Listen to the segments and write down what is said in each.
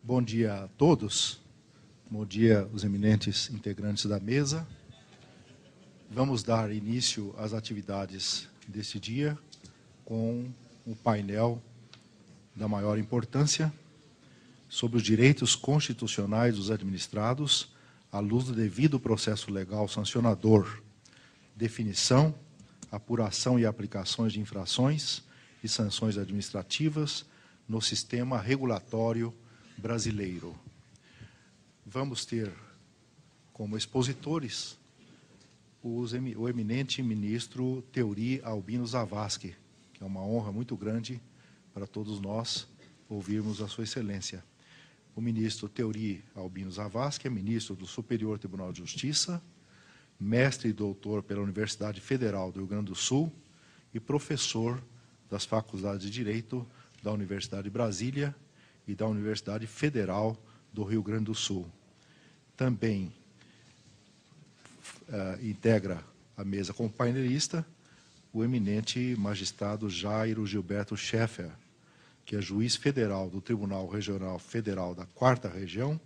Bom dia a todos. Bom dia, os eminentes integrantes da mesa. Vamos dar início às atividades deste dia com um painel da maior importância sobre os direitos constitucionais dos administrados à luz do devido processo legal sancionador, definição, apuração e aplicações de infrações e sanções administrativas no sistema regulatório brasileiro. Vamos ter como expositores o eminente ministro Teori Albino Zavascki, que é uma honra muito grande para todos nós ouvirmos a Sua Excelência. O ministro Teori Albino Zavascki é ministro do Superior Tribunal de Justiça, mestre e doutor pela Universidade Federal do Rio Grande do Sul e professor das Faculdades de Direito da Universidade de Brasília e da Universidade Federal do Rio Grande do Sul. Também integra a mesa como painelista o eminente magistrado Jairo Gilberto Scheffer, que é juiz federal do Tribunal Regional Federal da 4ª Região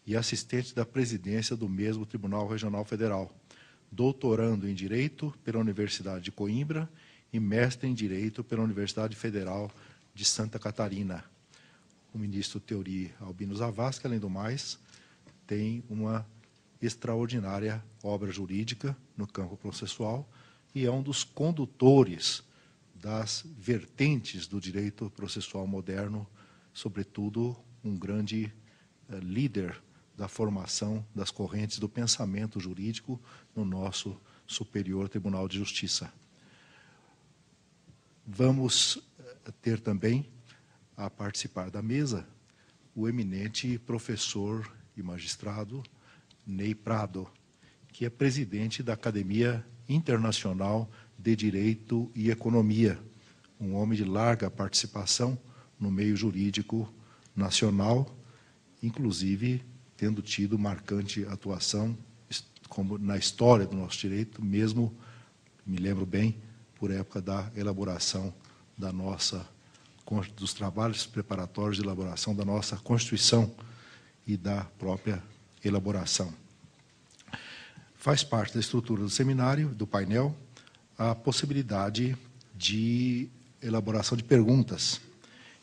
e assistente da presidência do mesmo Tribunal Regional Federal, doutorando em Direito pela Universidade de Coimbra e mestre em Direito pela Universidade Federal de Santa Catarina. O ministro Teori Albino Zavascki, além do mais, tem uma extraordinária obra jurídica no campo processual e é um dos condutores das vertentes do direito processual moderno, sobretudo um grande líder da formação das correntes do pensamento jurídico no nosso Superior Tribunal de Justiça. Vamos ter também a participar da mesa o eminente professor e magistrado Ney Prado, que é presidente da Academia Internacional de Direito e Economia, um homem de larga participação no meio jurídico nacional, inclusive tendo tido marcante atuação como na história do nosso direito, mesmo, me lembro bem, por época da elaboração da dos trabalhos preparatórios de elaboração da nossa Constituição e da própria elaboração. Faz parte da estrutura do seminário, do painel, a possibilidade de elaboração de perguntas.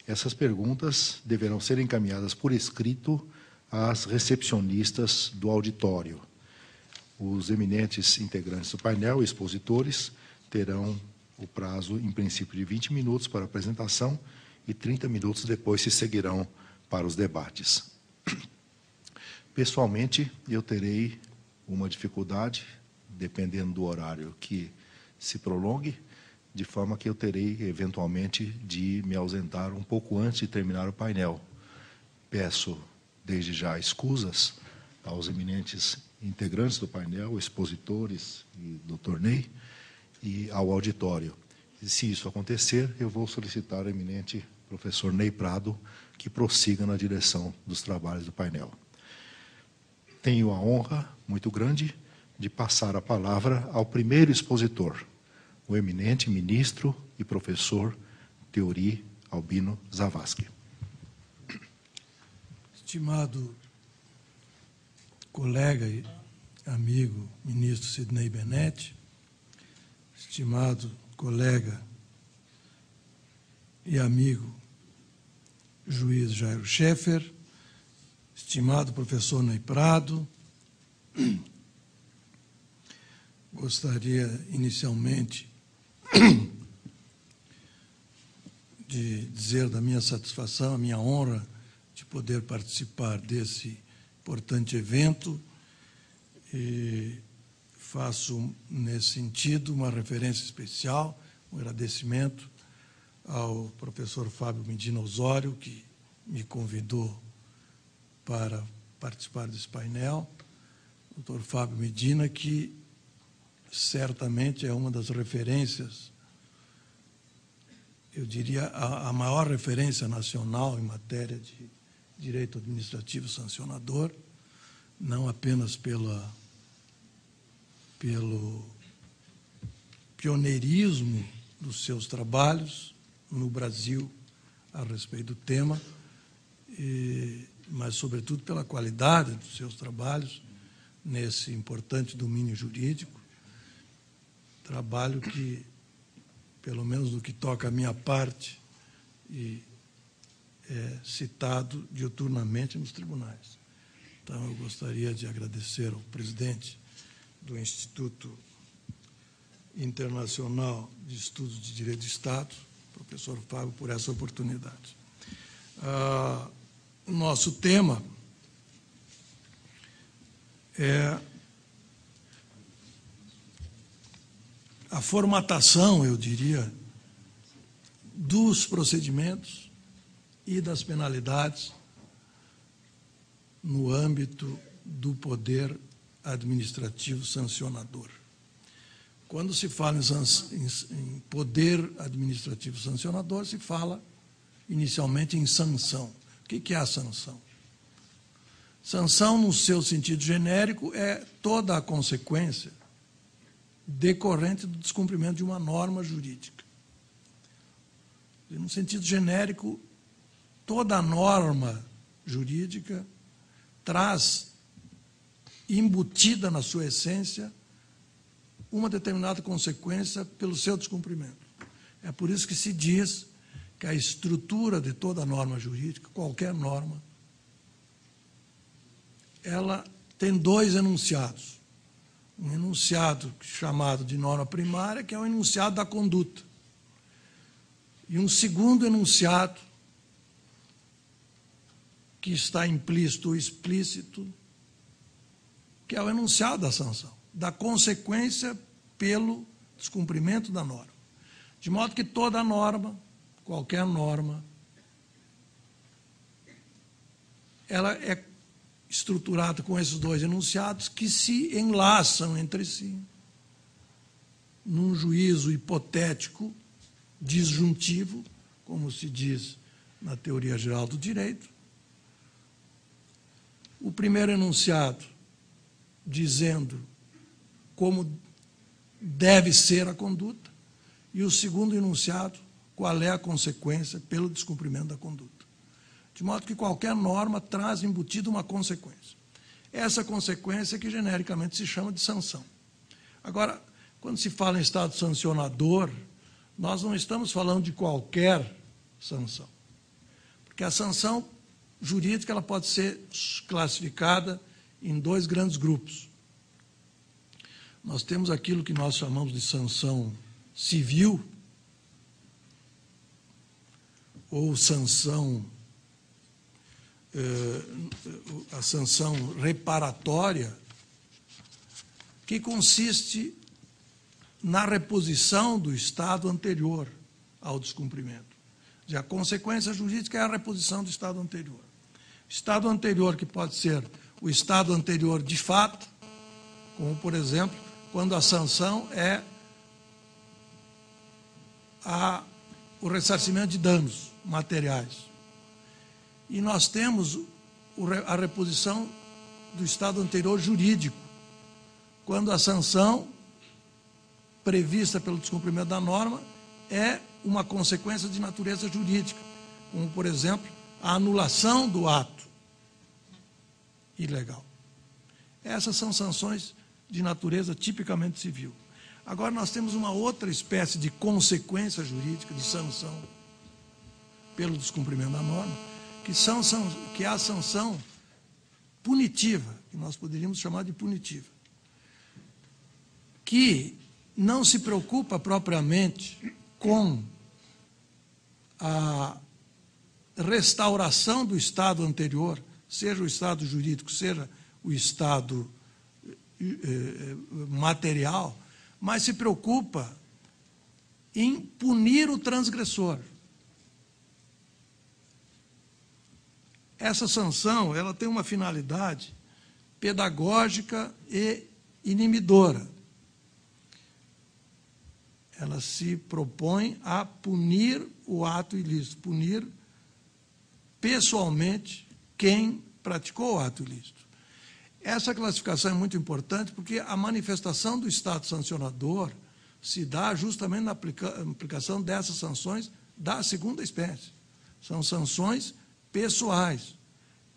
Essas perguntas deverão ser encaminhadas por escrito às recepcionistas do auditório. Os eminentes integrantes do painel, expositores, terão o prazo, em princípio, de 20 minutos para a apresentação e 30 minutos depois se seguirão para os debates. Pessoalmente, eu terei uma dificuldade, dependendo do horário que se prolongue, de forma que eu terei, eventualmente, de me ausentar um pouco antes de terminar o painel. Peço, desde já, escusas aos eminentes integrantes do painel, expositores e doutor Ney, e ao auditório. E, se isso acontecer, eu vou solicitar ao eminente professor Ney Prado que prossiga na direção dos trabalhos do painel. Tenho a honra muito grande de passar a palavra ao primeiro expositor, o eminente ministro e professor Teori Albino Zavascki. Estimado colega e amigo ministro Sidney Benetti, estimado colega e amigo juiz Jairo Scheffer, estimado professor Ney Prado, gostaria inicialmente de dizer da minha satisfação, a minha honra de poder participar desse importante evento e faço, nesse sentido, uma referência especial, um agradecimento ao professor Fábio Medina Osório, que me convidou para participar desse painel. Doutor Fábio Medina, que certamente é uma das referências, eu diria, a maior referência nacional em matéria de direito administrativo sancionador, não apenas pelo pioneirismo dos seus trabalhos no Brasil a respeito do tema, mas, sobretudo, pela qualidade dos seus trabalhos nesse importante domínio jurídico, trabalho que, pelo menos no que toca à minha parte, é citado diuturnamente nos tribunais. Então, eu gostaria de agradecer ao presidente do Instituto Internacional de Estudos de Direito de Estado, professor Fábio, por essa oportunidade. O nosso tema é a formatação, eu diria, dos procedimentos e das penalidades no âmbito do poder administrativo sancionador. Quando se fala em poder administrativo sancionador, se fala inicialmente em sanção. O que é a sanção? Sanção, no seu sentido genérico, é toda a consequência decorrente do descumprimento de uma norma jurídica. No sentido genérico, toda norma jurídica traz embutida na sua essência uma determinada consequência pelo seu descumprimento. É por isso que se diz que a estrutura de toda norma jurídica, qualquer norma, ela tem dois enunciados. Um enunciado chamado de norma primária, que é o enunciado da conduta, e um segundo enunciado, que está implícito ou explícito, que é o enunciado da sanção, da consequência pelo descumprimento da norma. De modo que toda norma, qualquer norma, ela é estruturada com esses dois enunciados que se enlaçam entre si num juízo hipotético, disjuntivo, como se diz na teoria geral do direito. O primeiro enunciado dizendo como deve ser a conduta, e o segundo enunciado, qual é a consequência pelo descumprimento da conduta. De modo que qualquer norma traz embutida uma consequência. Essa consequência que genericamente se chama de sanção. Agora, quando se fala em estado sancionador, nós não estamos falando de qualquer sanção. Porque a sanção jurídica ela pode ser classificada em dois grandes grupos. Nós temos aquilo que nós chamamos de sanção civil, ou sanção, a sanção reparatória, que consiste na reposição do estado anterior ao descumprimento. A consequência jurídica é a reposição do estado anterior. Estado anterior que pode ser o estado anterior de fato, como, por exemplo, quando a sanção é o ressarcimento de danos materiais. E nós temos a reposição do estado anterior jurídico, quando a sanção prevista pelo descumprimento da norma é uma consequência de natureza jurídica, como, por exemplo, a anulação do ato ilegal. Essas são sanções de natureza tipicamente civil. Agora, nós temos uma outra espécie de consequência jurídica, de sanção pelo descumprimento da norma, que é a sanção punitiva, que nós poderíamos chamar de punitiva, que não se preocupa propriamente com a restauração do estado anterior, seja o estado jurídico, seja o estado material, mas se preocupa em punir o transgressor. Essa sanção ela tem uma finalidade pedagógica e inibidora. Ela se propõe a punir o ato ilícito, punir pessoalmente quem praticou o ato ilícito. Essa classificação é muito importante porque a manifestação do estado sancionador se dá justamente na aplicação dessas sanções da segunda espécie. São sanções pessoais,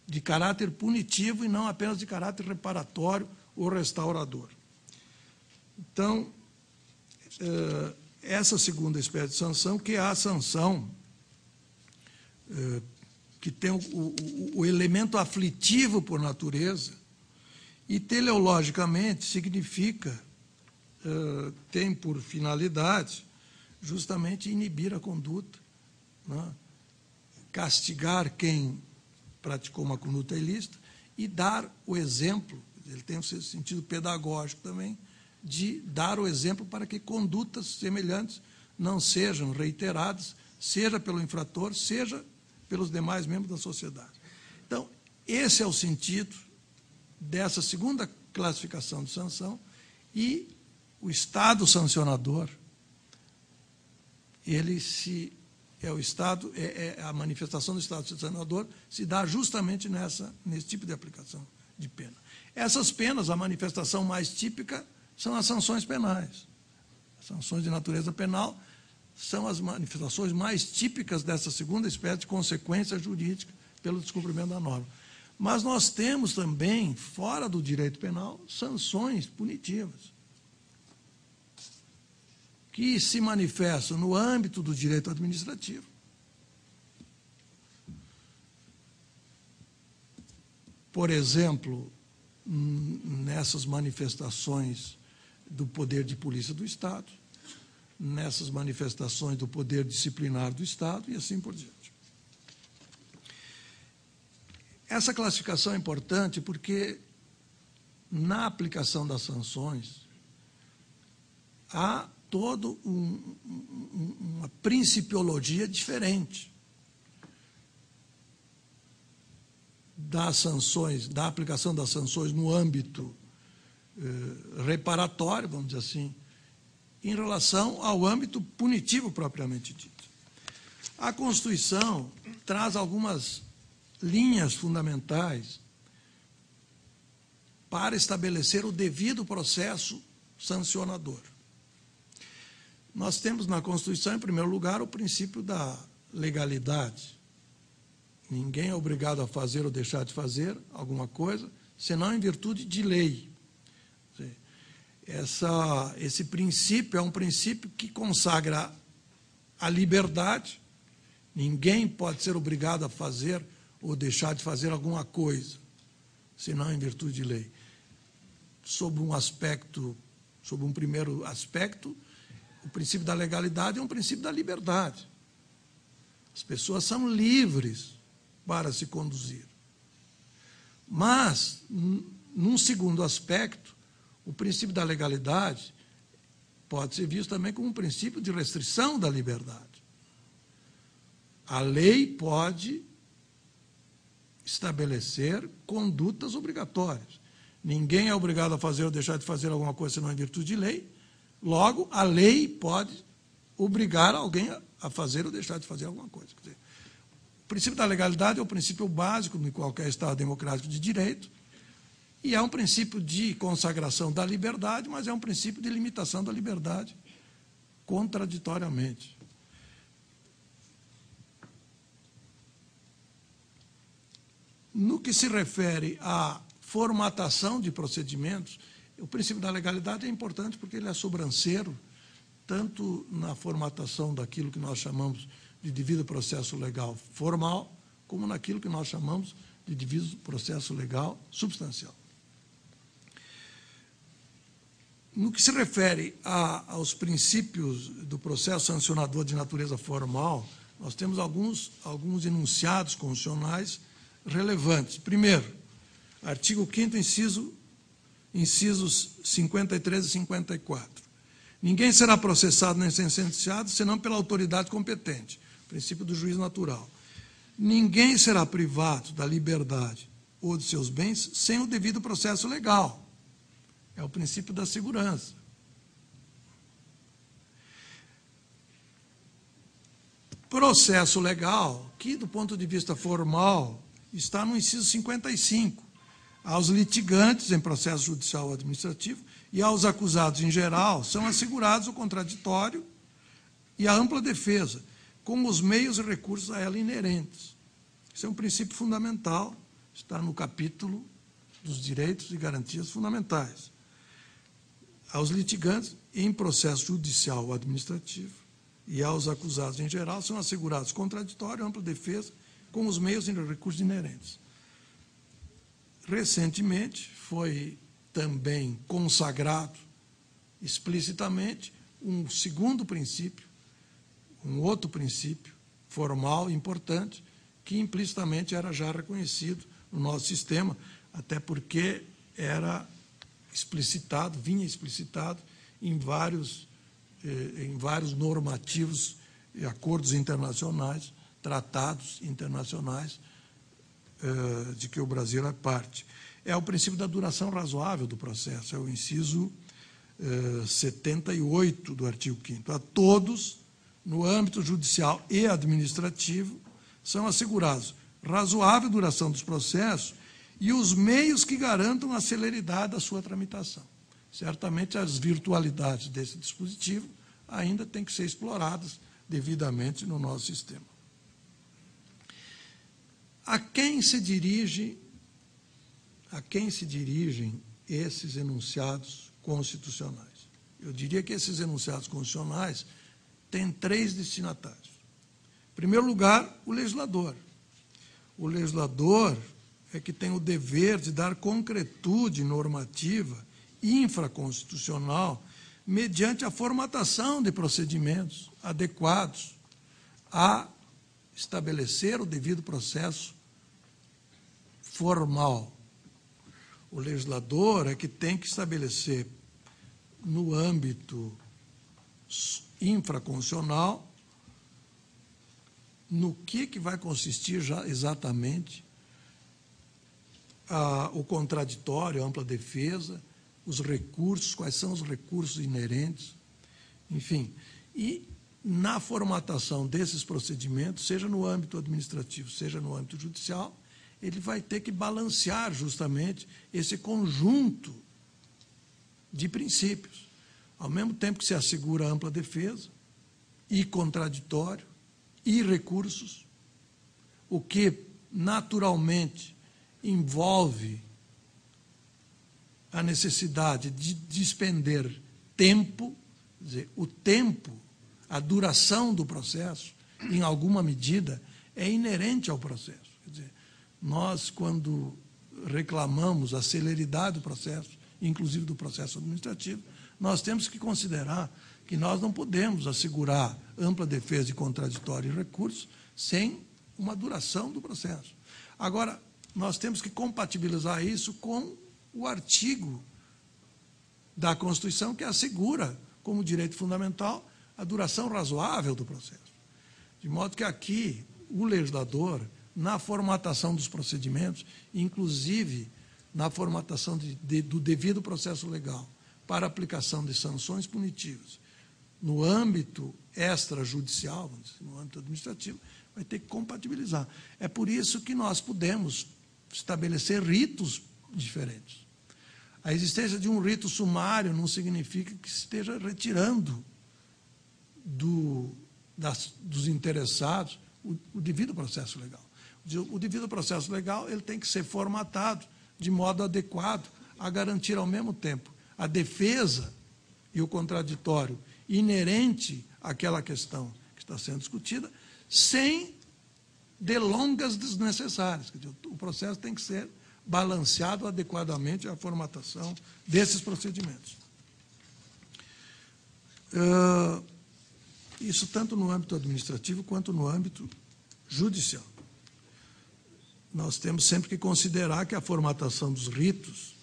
de caráter punitivo e não apenas de caráter reparatório ou restaurador. Então, essa segunda espécie de sanção, que é a sanção que tem o elemento aflitivo por natureza, e teleologicamente significa, tem por finalidade justamente inibir a conduta, né? Castigar quem praticou uma conduta ilícita e dar o exemplo, ele tem o seu sentido pedagógico também, de dar o exemplo para que condutas semelhantes não sejam reiteradas, seja pelo infrator, seja pelos demais membros da sociedade. Então, esse é o sentido dessa segunda classificação de sanção, e o Estado sancionador, a manifestação do Estado sancionador se dá justamente nesse tipo de aplicação de pena. Essas penas, a manifestação mais típica são as sanções penais. As sanções de natureza penal são as manifestações mais típicas dessa segunda espécie de consequência jurídica pelo descumprimento da norma. Mas nós temos também, fora do direito penal, sanções punitivas, que se manifestam no âmbito do direito administrativo. Por exemplo, nessas manifestações do poder de polícia do Estado, nessas manifestações do poder disciplinar do Estado e assim por diante. Essa classificação é importante porque, na aplicação das sanções, há toda uma principiologia diferente das sanções, da aplicação das sanções no âmbito reparatório, vamos dizer assim, em relação ao âmbito punitivo propriamente dito. A Constituição traz algumas linhas fundamentais para estabelecer o devido processo sancionador. Nós temos na Constituição, em primeiro lugar, o princípio da legalidade. Ninguém é obrigado a fazer ou deixar de fazer alguma coisa, senão em virtude de lei. Esse princípio é um princípio que consagra a liberdade. Ninguém pode ser obrigado a fazer ou deixar de fazer alguma coisa, senão em virtude de lei. Sob um primeiro aspecto, o princípio da legalidade é um princípio da liberdade. As pessoas são livres para se conduzir. Mas, num segundo aspecto, o princípio da legalidade pode ser visto também como um princípio de restrição da liberdade. A lei pode estabelecer condutas obrigatórias. Ninguém é obrigado a fazer ou deixar de fazer alguma coisa senão em virtude de lei. Logo, a lei pode obrigar alguém a fazer ou deixar de fazer alguma coisa. Quer dizer, o princípio da legalidade é o princípio básico de qualquer Estado democrático de direito, e é um princípio de consagração da liberdade, mas é um princípio de limitação da liberdade contraditoriamente. No que se refere à formatação de procedimentos, o princípio da legalidade é importante porque ele é sobranceiro, tanto na formatação daquilo que nós chamamos de devido processo legal formal, como naquilo que nós chamamos de devido processo legal substancial. No que se refere aos princípios do processo sancionador de natureza formal, nós temos alguns enunciados constitucionais relevantes. Primeiro, artigo 5º, incisos 53 e 54. Ninguém será processado nem sentenciado senão pela autoridade competente, princípio do juízo natural. Ninguém será privado da liberdade ou de seus bens sem o devido processo legal. É o princípio da segurança. Processo legal, que do ponto de vista formal, está no inciso 55. Aos litigantes em processo judicial ou administrativo e aos acusados em geral são assegurados o contraditório e a ampla defesa, com os meios e recursos a ela inerentes. Isso é um princípio fundamental, está no capítulo dos direitos e garantias fundamentais. Aos litigantes em processo judicial ou administrativo e aos acusados em geral são assegurados contraditório, ampla defesa, com os meios e recursos inerentes. Recentemente, foi também consagrado explicitamente um segundo princípio, um outro princípio formal importante, que implicitamente era já reconhecido no nosso sistema, até porque era explicitado, vinha explicitado em vários normativos e acordos internacionais, tratados internacionais de que o Brasil é parte. É o princípio da duração razoável do processo, é o inciso 78 do artigo 5º. A todos, no âmbito judicial e administrativo, são assegurados razoável duração dos processos e os meios que garantam a celeridade da sua tramitação. Certamente, as virtualidades desse dispositivo ainda têm que ser exploradas devidamente no nosso sistema. A quem se dirigem esses enunciados constitucionais? Eu diria que esses enunciados constitucionais têm 3 destinatários. Em primeiro lugar, o legislador. O legislador é que tem o dever de dar concretude normativa infraconstitucional mediante a formatação de procedimentos adequados a estabelecer o devido processo formal. O legislador é que tem que estabelecer, no âmbito infraconstitucional, no que vai consistir já exatamente o contraditório, a ampla defesa, os recursos, quais são os recursos inerentes, enfim. E, na formatação desses procedimentos, seja no âmbito administrativo, seja no âmbito judicial, ele vai ter que balancear justamente esse conjunto de princípios. Ao mesmo tempo que se assegura ampla defesa e contraditório e recursos, o que naturalmente envolve a necessidade de despender tempo, quer dizer, o tempo, a duração do processo, em alguma medida, é inerente ao processo. Quer dizer, nós, quando reclamamos a celeridade do processo, inclusive do processo administrativo, nós temos que considerar que nós não podemos assegurar ampla defesa de contraditório e recursos sem uma duração do processo. Agora, nós temos que compatibilizar isso com o artigo da Constituição que assegura, como direito fundamental, a duração razoável do processo. De modo que aqui o legislador, na formatação dos procedimentos, inclusive na formatação do devido processo legal para aplicação de sanções punitivas, no âmbito extrajudicial, no âmbito administrativo, vai ter que compatibilizar. É por isso que nós podemos estabelecer ritos diferentes. A existência de um rito sumário não significa que esteja retirando dos interessados o devido processo legal. O devido processo legal ele tem que ser formatado de modo adequado a garantir, ao mesmo tempo, a defesa e o contraditório inerente àquela questão que está sendo discutida, sem delongas desnecessárias. Quer dizer, o processo tem que ser balanceado adequadamente à formatação desses procedimentos. Isso tanto no âmbito administrativo quanto no âmbito judicial. Nós temos sempre que considerar que a formatação dos ritos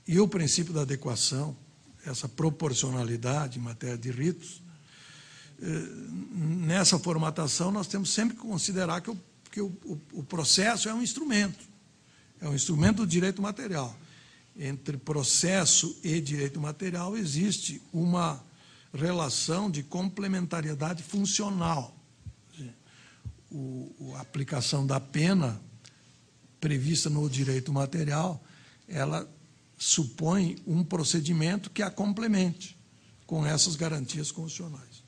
e o princípio da adequação, essa proporcionalidade em matéria de ritos, nessa formatação nós temos sempre que considerar que o processo é um instrumento do direito material. Entre processo e direito material existe uma relação de complementariedade funcional. A aplicação da pena prevista no direito material, ela supõe um procedimento que a complemente com essas garantias constitucionais.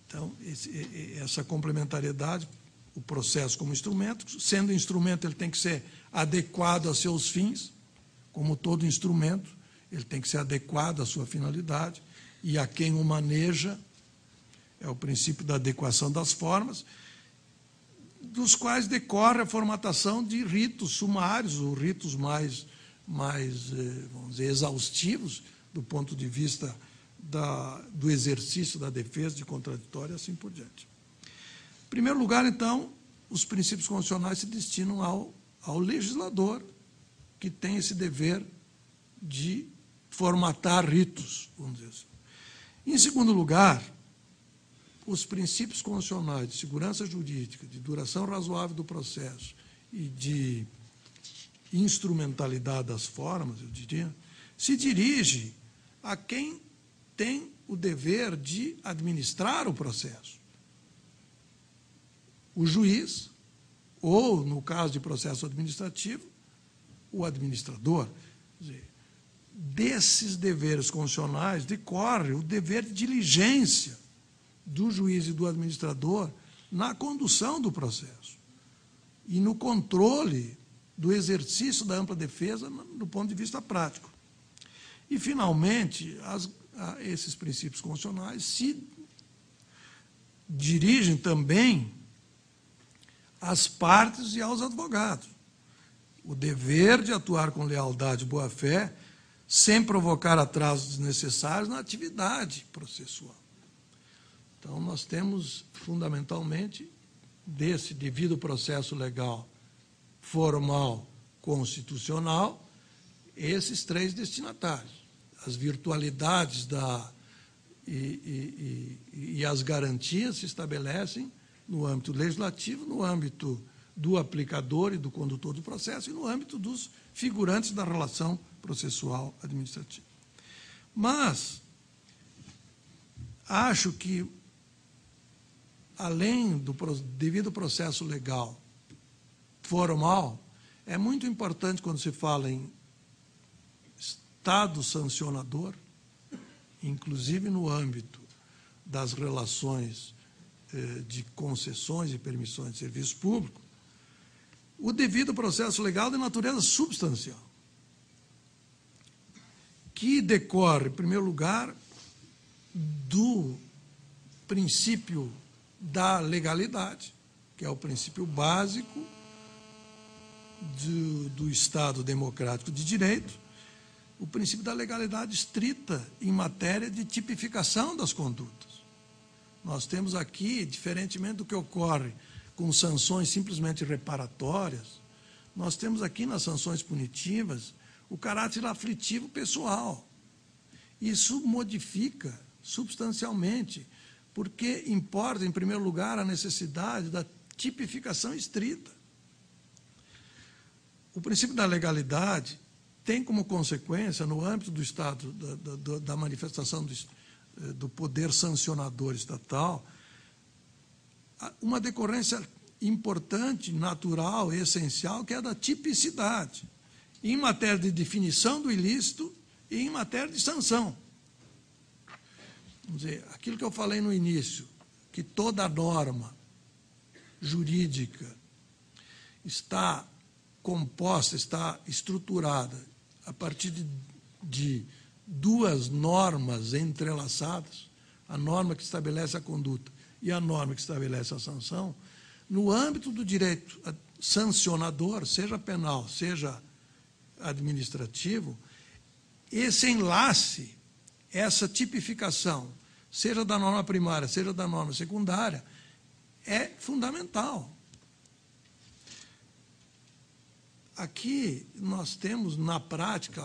Então, essa complementariedade o processo como instrumento. Sendo instrumento, ele tem que ser adequado a seus fins, como todo instrumento, ele tem que ser adequado à sua finalidade e a quem o maneja. É o princípio da adequação das formas, dos quais decorre a formatação de ritos sumários, ou ritos mais vamos dizer, exaustivos, do ponto de vista do exercício da defesa de contraditório e assim por diante. Em primeiro lugar, então, os princípios constitucionais se destinam ao legislador, que tem esse dever de formatar ritos, vamos dizer assim. Em segundo lugar, os princípios constitucionais de segurança jurídica, de duração razoável do processo e de instrumentalidade das formas, eu diria, se dirige a quem tem o dever de administrar o processo. O juiz, ou, no caso de processo administrativo, o administrador. Quer dizer, desses deveres constitucionais decorre o dever de diligência do juiz e do administrador na condução do processo e no controle do exercício da ampla defesa do ponto de vista prático. E, finalmente, esses princípios constitucionais se dirigem também às partes e aos advogados. O dever de atuar com lealdade e boa-fé, sem provocar atrasos desnecessários na atividade processual. Então, nós temos, fundamentalmente, desse devido processo legal formal constitucional, esses três destinatários. As virtualidades e as garantias se estabelecem no âmbito legislativo, no âmbito do aplicador e do condutor do processo e no âmbito dos figurantes da relação processual administrativa. Mas acho que, além do devido processo legal formal, é muito importante, quando se fala em Estado sancionador, inclusive no âmbito das relações de concessões e permissões de serviço público, o devido processo legal de natureza substancial, que decorre, em primeiro lugar, do princípio da legalidade, que é o princípio básico do Estado democrático de direito, o princípio da legalidade estrita em matéria de tipificação das condutas. Nós temos aqui, diferentemente do que ocorre com sanções simplesmente reparatórias, nós temos aqui nas sanções punitivas o caráter aflitivo pessoal. Isso modifica substancialmente, porque importa, em primeiro lugar, a necessidade da tipificação estrita. O princípio da legalidade tem como consequência, no âmbito do Estado, da manifestação do poder sancionador estatal, uma decorrência importante, natural e essencial, que é a da tipicidade, em matéria de definição do ilícito e em matéria de sanção. Vamos dizer, aquilo que eu falei no início, que toda norma jurídica está composta, está estruturada a partir de duas normas entrelaçadas, a norma que estabelece a conduta e a norma que estabelece a sanção, no âmbito do direito sancionador, seja penal, seja administrativo, esse enlace, essa tipificação, seja da norma primária, seja da norma secundária, é fundamental. Aqui nós temos, na prática,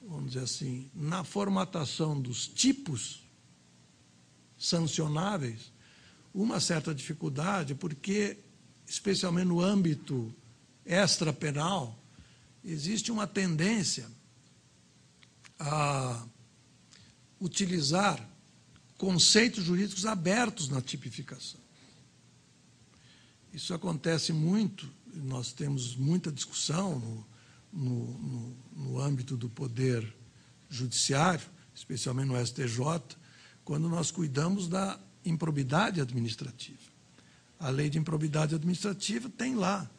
vamos dizer assim, na formatação dos tipos sancionáveis, uma certa dificuldade, porque, especialmente no âmbito extrapenal, existe uma tendência a utilizar conceitos jurídicos abertos na tipificação. Isso acontece muito, nós temos muita discussão no âmbito do poder judiciário, especialmente no STJ, quando nós cuidamos da improbidade administrativa. A lei de improbidade administrativa tem lá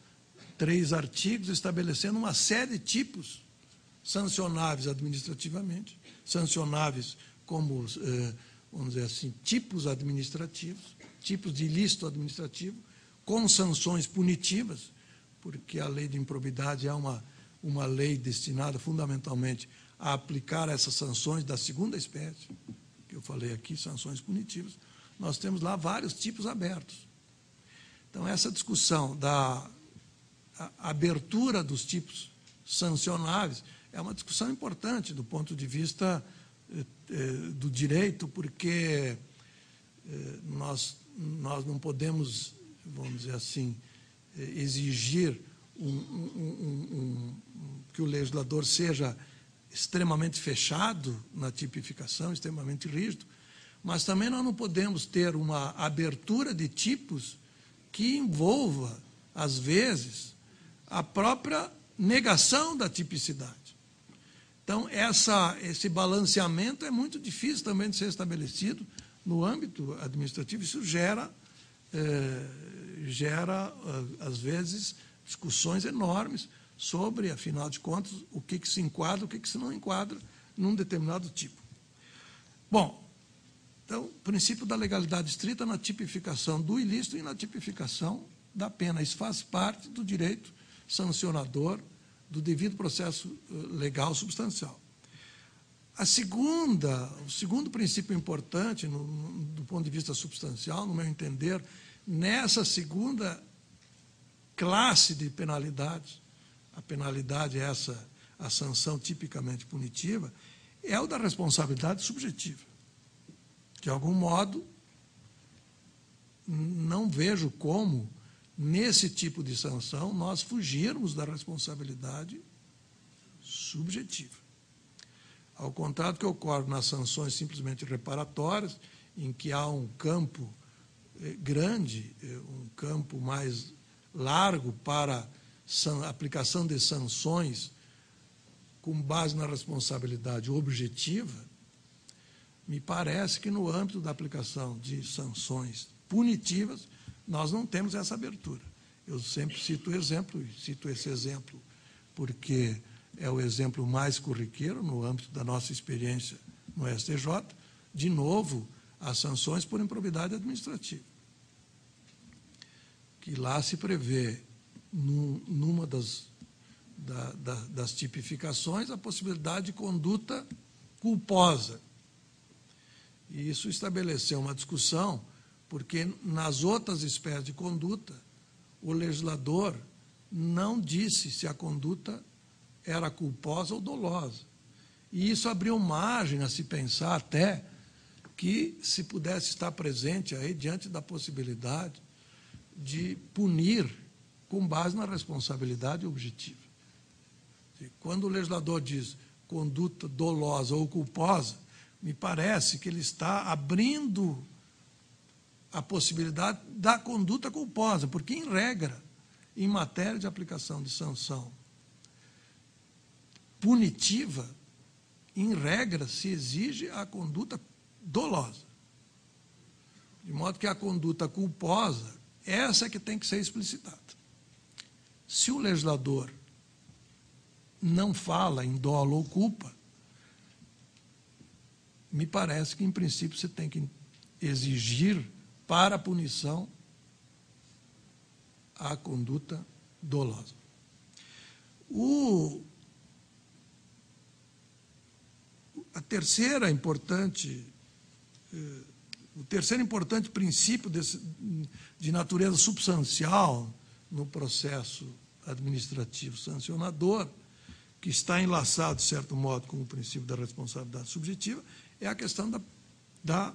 3 artigos estabelecendo uma série de tipos sancionáveis administrativamente, sancionáveis como, vamos dizer assim, tipos administrativos, tipos de ilícito administrativo, com sanções punitivas, porque a lei de improbidade é uma lei destinada fundamentalmente a aplicar essas sanções da segunda espécie, que eu falei aqui, sanções punitivas. Nós temos lá vários tipos abertos. Então, essa discussão da abertura dos tipos sancionáveis é uma discussão importante do ponto de vista do direito, porque nós não podemos, vamos dizer assim, exigir que o legislador seja extremamente fechado na tipificação, extremamente rígido, mas também nós não podemos ter uma abertura de tipos que envolva, às vezes, a própria negação da tipicidade. Então, esse balanceamento é muito difícil também de ser estabelecido no âmbito administrativo. Isso gera, às vezes, discussões enormes sobre, afinal de contas, o que se enquadra, o que se não enquadra num determinado tipo. Bom, então, o princípio da legalidade estrita na tipificação do ilícito e na tipificação da pena. Isso faz parte do direito sancionador do devido processo legal substancial. O segundo princípio importante, do ponto de vista substancial, no meu entender, nessa segunda classe de penalidades, a penalidade é a sanção tipicamente punitiva, é o da responsabilidade subjetiva. De algum modo, não vejo como, nesse tipo de sanção, nós fugirmos da responsabilidade subjetiva. Ao contrário do que ocorre nas sanções simplesmente reparatórias, em que há um campo grande, um campo mais largo para a aplicação de sanções com base na responsabilidade objetiva, me parece que no âmbito da aplicação de sanções punitivas, nós não temos essa abertura. Eu sempre cito o exemplo, e cito esse exemplo porque é o exemplo mais corriqueiro no âmbito da nossa experiência no STJ, de novo, as sanções por improbidade administrativa. Que lá se prevê, numa das tipificações, a possibilidade de conduta culposa. E isso estabeleceu uma discussão, porque nas outras espécies de conduta, o legislador não disse se a conduta era culposa ou dolosa. E isso abriu margem a se pensar até que se pudesse estar presente aí diante da possibilidade de punir com base na responsabilidade objetiva. Quando o legislador diz conduta dolosa ou culposa, me parece que ele está abrindo a possibilidade da conduta culposa, porque, em regra, em matéria de aplicação de sanção punitiva, em regra, se exige a conduta dolosa. De modo que a conduta culposa, essa é que tem que ser explicitada. Se o legislador não fala em dolo ou culpa, me parece que, em princípio, você tem que exigir para a punição a conduta dolosa. O terceiro importante princípio de natureza substancial no processo administrativo sancionador, que está enlaçado, de certo modo, com o princípio da responsabilidade subjetiva, é a questão da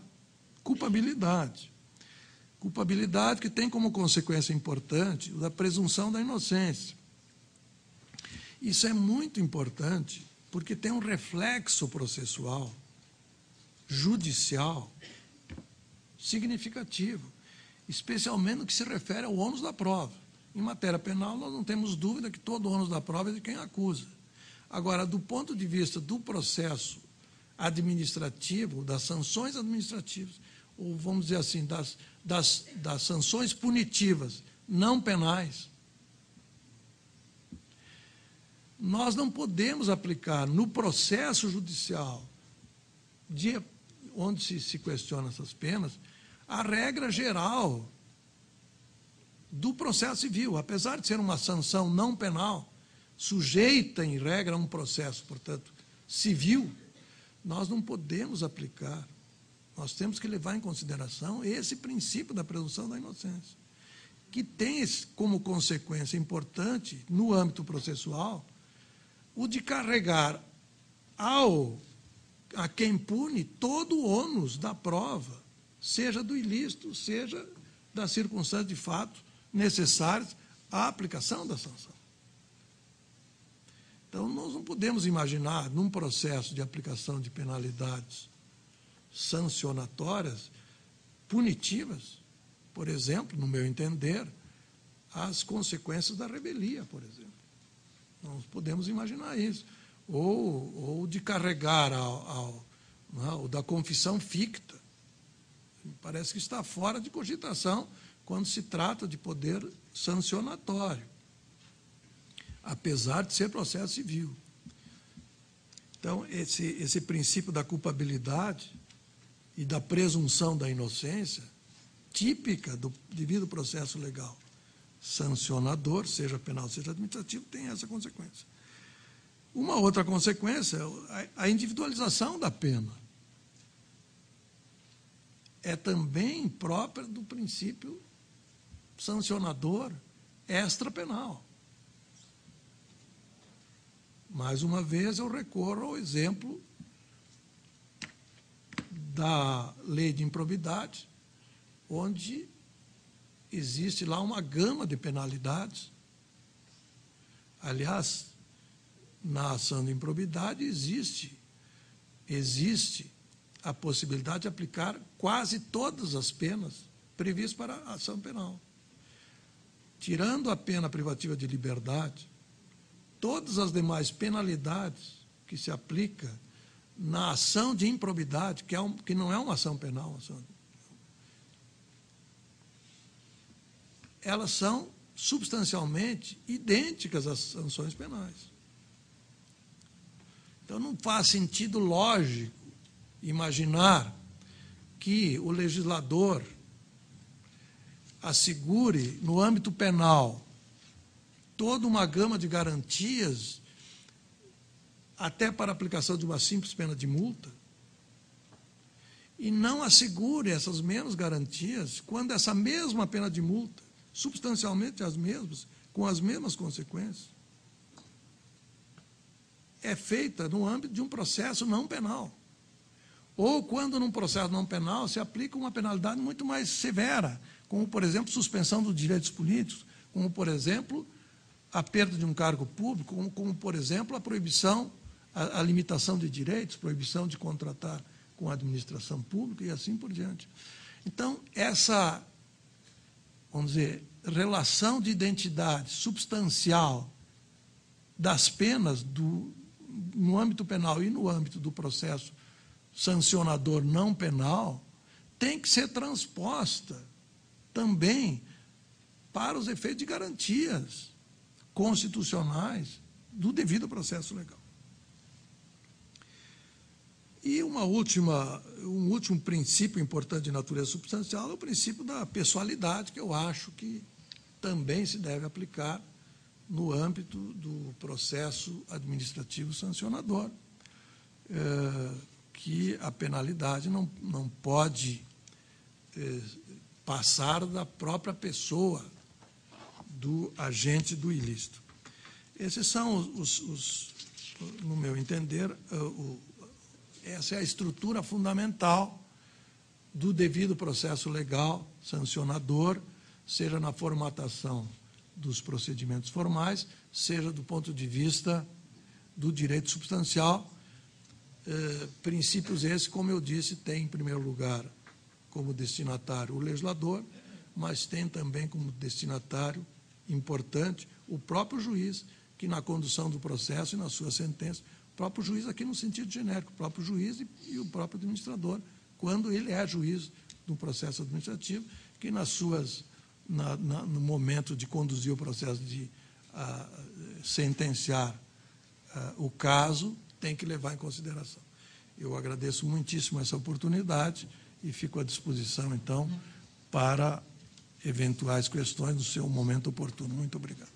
culpabilidade. Culpabilidade que tem como consequência importante a presunção da inocência. Isso é muito importante, porque tem um reflexo processual, judicial, significativo, especialmente no que se refere ao ônus da prova. Em matéria penal, nós não temos dúvida que todo ônus da prova é de quem acusa. Agora, do ponto de vista do processo administrativo, das sanções administrativas, ou vamos dizer assim, das sanções punitivas, não penais, nós não podemos aplicar no processo judicial, onde se questiona essas penas, a regra geral do processo civil. Apesar de ser uma sanção não penal, sujeita, em regra, a um processo, portanto, civil, nós não podemos aplicar. Nós temos que levar em consideração esse princípio da presunção da inocência, que tem como consequência importante, no âmbito processual, o de carregar a quem pune todo o ônus da prova, seja do ilícito, seja das circunstâncias de fato necessárias à aplicação da sanção. Então, nós não podemos imaginar, num processo de aplicação de penalidades sancionatórias, punitivas, por exemplo, no meu entender, as consequências da rebelia, por exemplo. Não podemos imaginar isso. Ou de carregar o da confissão ficta. Parece que está fora de cogitação quando se trata de poder sancionatório, apesar de ser processo civil. Então, esse princípio da culpabilidade e da presunção da inocência, típica do devido processo legal sancionador, seja penal, seja administrativo, tem essa consequência. Uma outra consequência é a individualização da pena. É também própria do princípio sancionador extrapenal. Mais uma vez, eu recorro ao exemplo da lei de improbidade, onde existe lá uma gama de penalidades. Aliás, na ação de improbidade existe a possibilidade de aplicar quase todas as penas previstas para a ação penal. Tirando a pena privativa de liberdade, todas as demais penalidades que se aplicam na ação de improbidade, que não é uma ação penal, elas são substancialmente idênticas às sanções penais. Então, não faz sentido lógico imaginar que o legislador assegure, no âmbito penal, toda uma gama de garantias, até para a aplicação de uma simples pena de multa, e não assegure essas mesmas garantias quando essa mesma pena de multa, substancialmente as mesmas, com as mesmas consequências, é feita no âmbito de um processo não penal. Ou quando num processo não penal se aplica uma penalidade muito mais severa, como, por exemplo, suspensão dos direitos políticos, como, por exemplo, a perda de um cargo público, como por exemplo, a proibição, a limitação de direitos, proibição de contratar com a administração pública e assim por diante. Então, essa, vamos dizer, relação de identidade substancial das penas no âmbito penal e no âmbito do processo sancionador não penal tem que ser transposta também para os efeitos de garantias constitucionais do devido processo legal. E um último princípio importante de natureza substancial é o princípio da pessoalidade, que eu acho que também se deve aplicar no âmbito do processo administrativo sancionador, que a penalidade não pode passar da própria pessoa do agente do ilícito. Esses são no meu entender, essa é a estrutura fundamental do devido processo legal sancionador, seja na formatação dos procedimentos formais, seja do ponto de vista do direito substancial. Princípios esses, como eu disse, tem, em primeiro lugar, como destinatário o legislador, mas tem também como destinatário importante o próprio juiz, que na condução do processo e na sua sentença, o próprio juiz aqui no sentido genérico, o próprio juiz e o próprio administrador, quando ele é juiz do processo administrativo, que no momento de conduzir o processo de sentenciar o caso, tem que levar em consideração. Eu agradeço muitíssimo essa oportunidade e fico à disposição, então, para eventuais questões no seu momento oportuno. Muito obrigado.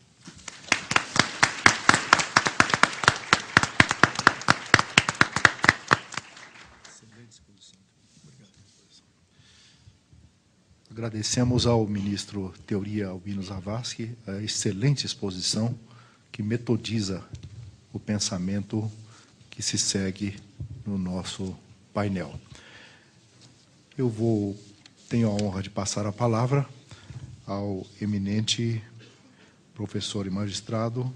Agradecemos ao ministro Theori Albino Zavascki a excelente exposição que metodiza o pensamento que se segue no nosso painel. Tenho a honra de passar a palavra ao eminente professor e magistrado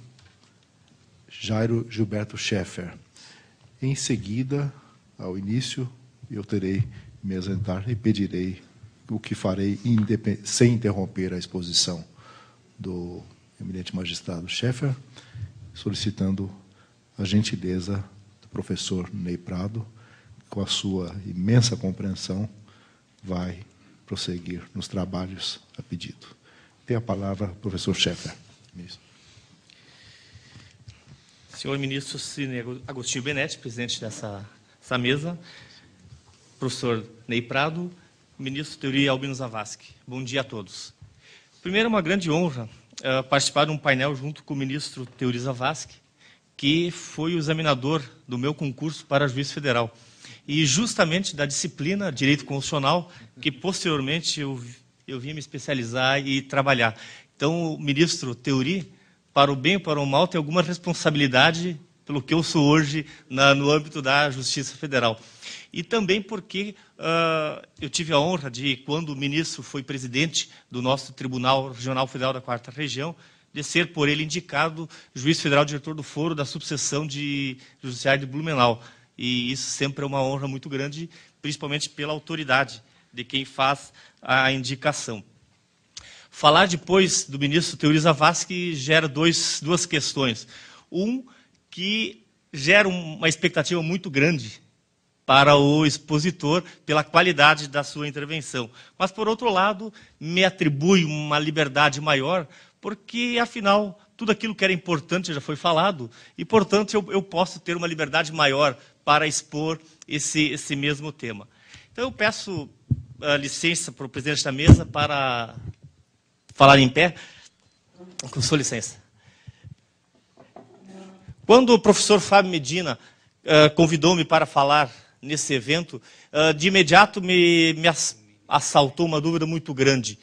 Jairo Gilberto Scheffer. Em seguida, ao início, eu terei me apresentar e pedirei o que farei sem interromper a exposição do eminente magistrado Scheffer, solicitando a gentileza do professor Ney Prado, que, com a sua imensa compreensão, vai prosseguir nos trabalhos a pedido. Tem a palavra o professor Scheffer. Ministro. Senhor ministro Sidney Agostinho Benetti, presidente dessa mesa, professor Ney Prado, ministro Theori Albino Zavascki. Bom dia a todos. Primeiro, é uma grande honra participar de um painel junto com o ministro Theori Zavascki, que foi o examinador do meu concurso para juiz federal. E justamente da disciplina Direito Constitucional, que posteriormente eu vim me especializar e trabalhar. Então, o ministro Theori, para o bem e para o mal, tem alguma responsabilidade pelo que eu sou hoje no âmbito da Justiça Federal. E também porque eu tive a honra de, quando o ministro foi presidente do nosso Tribunal Regional Federal da 4ª Região, de ser por ele indicado juiz federal diretor do foro da subseção de judiciário de Blumenau. E isso sempre é uma honra muito grande, principalmente pela autoridade de quem faz a indicação. Falar depois do ministro Theori Zavascki gera duas questões. Que gera uma expectativa muito grande para o expositor pela qualidade da sua intervenção. Mas, por outro lado, me atribui uma liberdade maior, porque, afinal, tudo aquilo que era importante já foi falado, e, portanto, eu posso ter uma liberdade maior para expor esse mesmo tema. Então, eu peço licença para o presidente da mesa para falar em pé. Com sua licença. Quando o professor Fábio Medina convidou-me para falar nesse evento, de imediato me assaltou uma dúvida muito grande.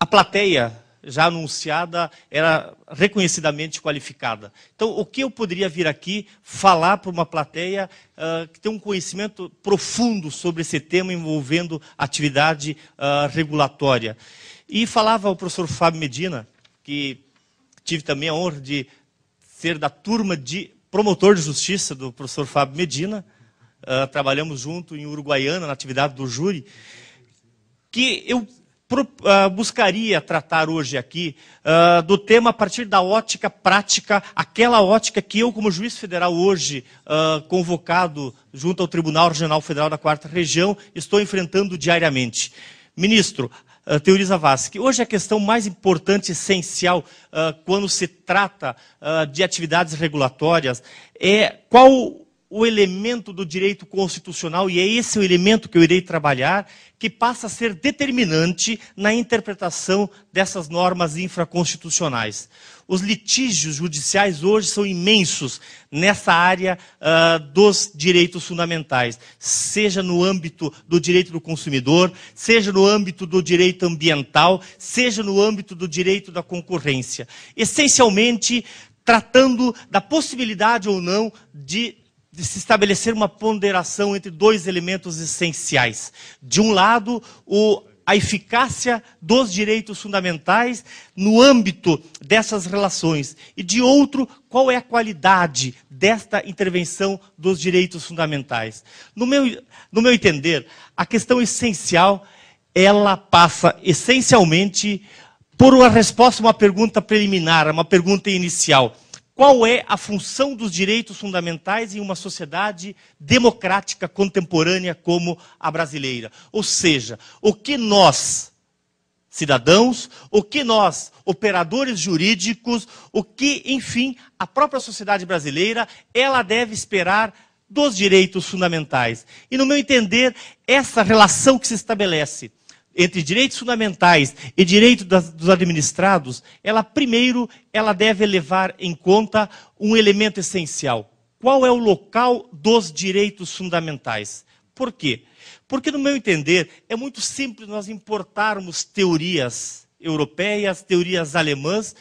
A plateia já anunciada era reconhecidamente qualificada. Então, o que eu poderia vir aqui falar para uma plateia que tem um conhecimento profundo sobre esse tema envolvendo atividade regulatória? E falava o professor Fábio Medina, que tive também a honra de ser da turma de promotor de justiça do professor Fábio Medina, trabalhamos junto em Uruguaiana, na atividade do júri, que eu buscaria tratar hoje aqui do tema a partir da ótica prática, aquela ótica que eu, como juiz federal hoje, convocado junto ao Tribunal Regional Federal da 4ª Região, estou enfrentando diariamente. Ministro Theori Zavascki, hoje a questão mais importante e essencial quando se trata de atividades regulatórias é qual o elemento do direito constitucional, e é esse o elemento que eu irei trabalhar, que passa a ser determinante na interpretação dessas normas infraconstitucionais. Os litígios judiciais hoje são imensos nessa área dos direitos fundamentais, seja no âmbito do direito do consumidor, seja no âmbito do direito ambiental, seja no âmbito do direito da concorrência. Essencialmente, tratando da possibilidade ou não de se estabelecer uma ponderação entre dois elementos essenciais. De um lado, a eficácia dos direitos fundamentais no âmbito dessas relações. E de outro, qual é a qualidade desta intervenção dos direitos fundamentais. No meu entender, a questão essencial, ela passa essencialmente por uma resposta a uma pergunta preliminar, uma pergunta inicial. qual é a função dos direitos fundamentais em uma sociedade democrática contemporânea como a brasileira. Ou seja, o que nós, cidadãos, o que nós, operadores jurídicos, o que, enfim, a própria sociedade brasileira, ela deve esperar dos direitos fundamentais. E, no meu entender, essa relação que se estabelece entre direitos fundamentais e direitos dos administrados, primeiro, ela deve levar em conta um elemento essencial. Qual é o local dos direitos fundamentais? Por quê? Porque, no meu entender, é muito simples nós importarmos teorias europeias, teorias alemãs,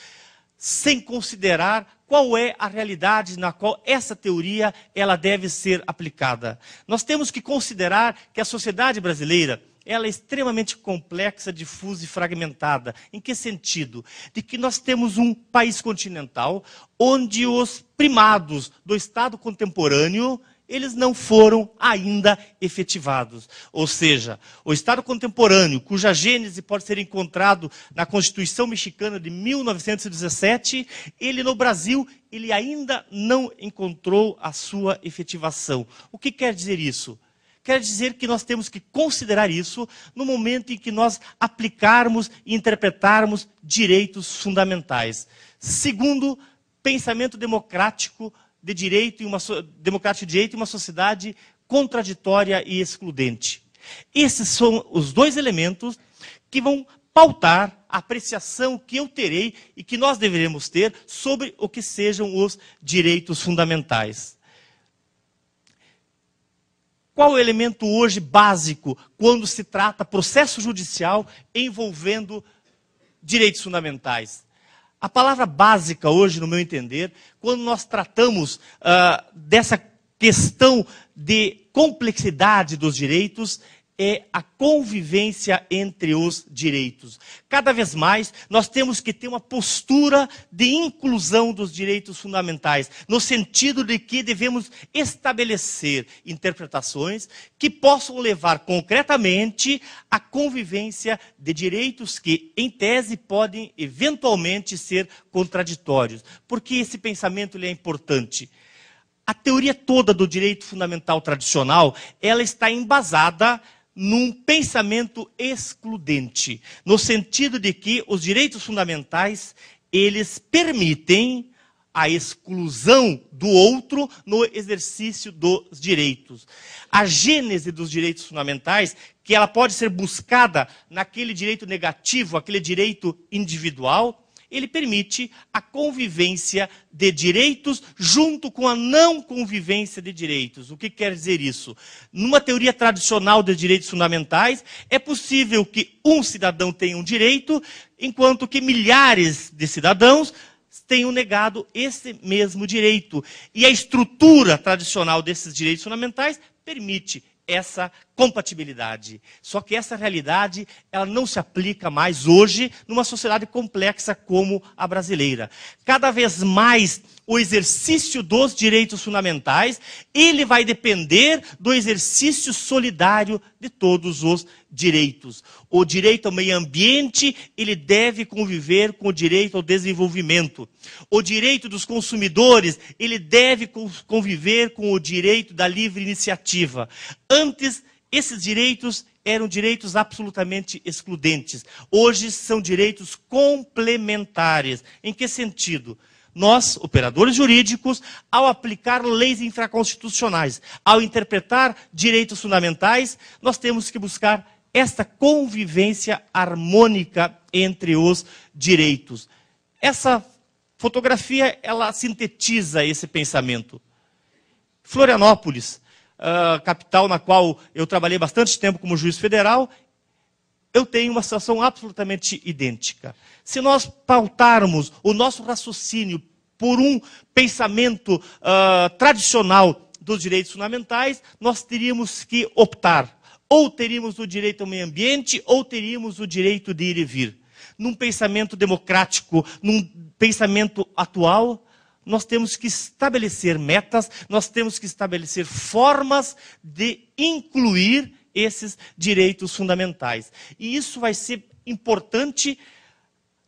sem considerar qual é a realidade na qual essa teoria ela deve ser aplicada. Nós temos que considerar que a sociedade brasileira ela é extremamente complexa, difusa e fragmentada. Em que sentido? De que nós temos um país continental onde os primados do Estado contemporâneo eles não foram ainda efetivados. Ou seja, o Estado contemporâneo, cuja gênese pode ser encontrado na Constituição Mexicana de 1917, ele no Brasil, ele ainda não encontrou a sua efetivação. O que quer dizer isso? Quer dizer que nós temos que considerar isso no momento em que nós aplicarmos e interpretarmos direitos fundamentais. Segundo, pensamento democrático de direito em uma sociedade contraditória e excludente. Esses são os dois elementos que vão pautar a apreciação que eu terei e que nós deveremos ter sobre o que sejam os direitos fundamentais. Qual é o elemento hoje básico quando se trata processo judicial envolvendo direitos fundamentais? A palavra básica hoje, no meu entender, quando nós tratamos dessa questão de complexidade dos direitos, é a convivência entre os direitos. Cada vez mais, nós temos que ter uma postura de inclusão dos direitos fundamentais, no sentido de que devemos estabelecer interpretações que possam levar concretamente à convivência de direitos que, em tese, podem eventualmente ser contraditórios. Por que esse pensamento ele é importante? A teoria toda do direito fundamental tradicional, ela está embasada num pensamento excludente, no sentido de que os direitos fundamentais, eles permitem a exclusão do outro no exercício dos direitos. A gênese dos direitos fundamentais, que ela pode ser buscada naquele direito negativo, aquele direito individual, ele permite a convivência de direitos junto com a não convivência de direitos. O que quer dizer isso? Numa teoria tradicional de direitos fundamentais, é possível que um cidadão tenha um direito, enquanto que milhares de cidadãos tenham negado esse mesmo direito. E a estrutura tradicional desses direitos fundamentais permite essa compatibilidade. Só que essa realidade, ela não se aplica mais hoje numa sociedade complexa como a brasileira. Cada vez mais o exercício dos direitos fundamentais, ele vai depender do exercício solidário de todos os direitos. O direito ao meio ambiente, ele deve conviver com o direito ao desenvolvimento. O direito dos consumidores, ele deve conviver com o direito da livre iniciativa. Antes, esses direitos eram direitos absolutamente excludentes. Hoje são direitos complementares. Em que sentido? Nós, operadores jurídicos, ao aplicar leis infraconstitucionais, ao interpretar direitos fundamentais, nós temos que buscar esta convivência harmônica entre os direitos. Essa fotografia, ela sintetiza esse pensamento. Florianópolis, capital na qual eu trabalhei bastante tempo como juiz federal, eu tenho uma situação absolutamente idêntica. Se nós pautarmos o nosso raciocínio por um pensamento tradicional dos direitos fundamentais, nós teríamos que optar. Ou teríamos o direito ao meio ambiente, ou teríamos o direito de ir e vir. Num pensamento democrático, num pensamento atual, nós temos que estabelecer metas, nós temos que estabelecer formas de incluir esses direitos fundamentais. E isso vai ser importante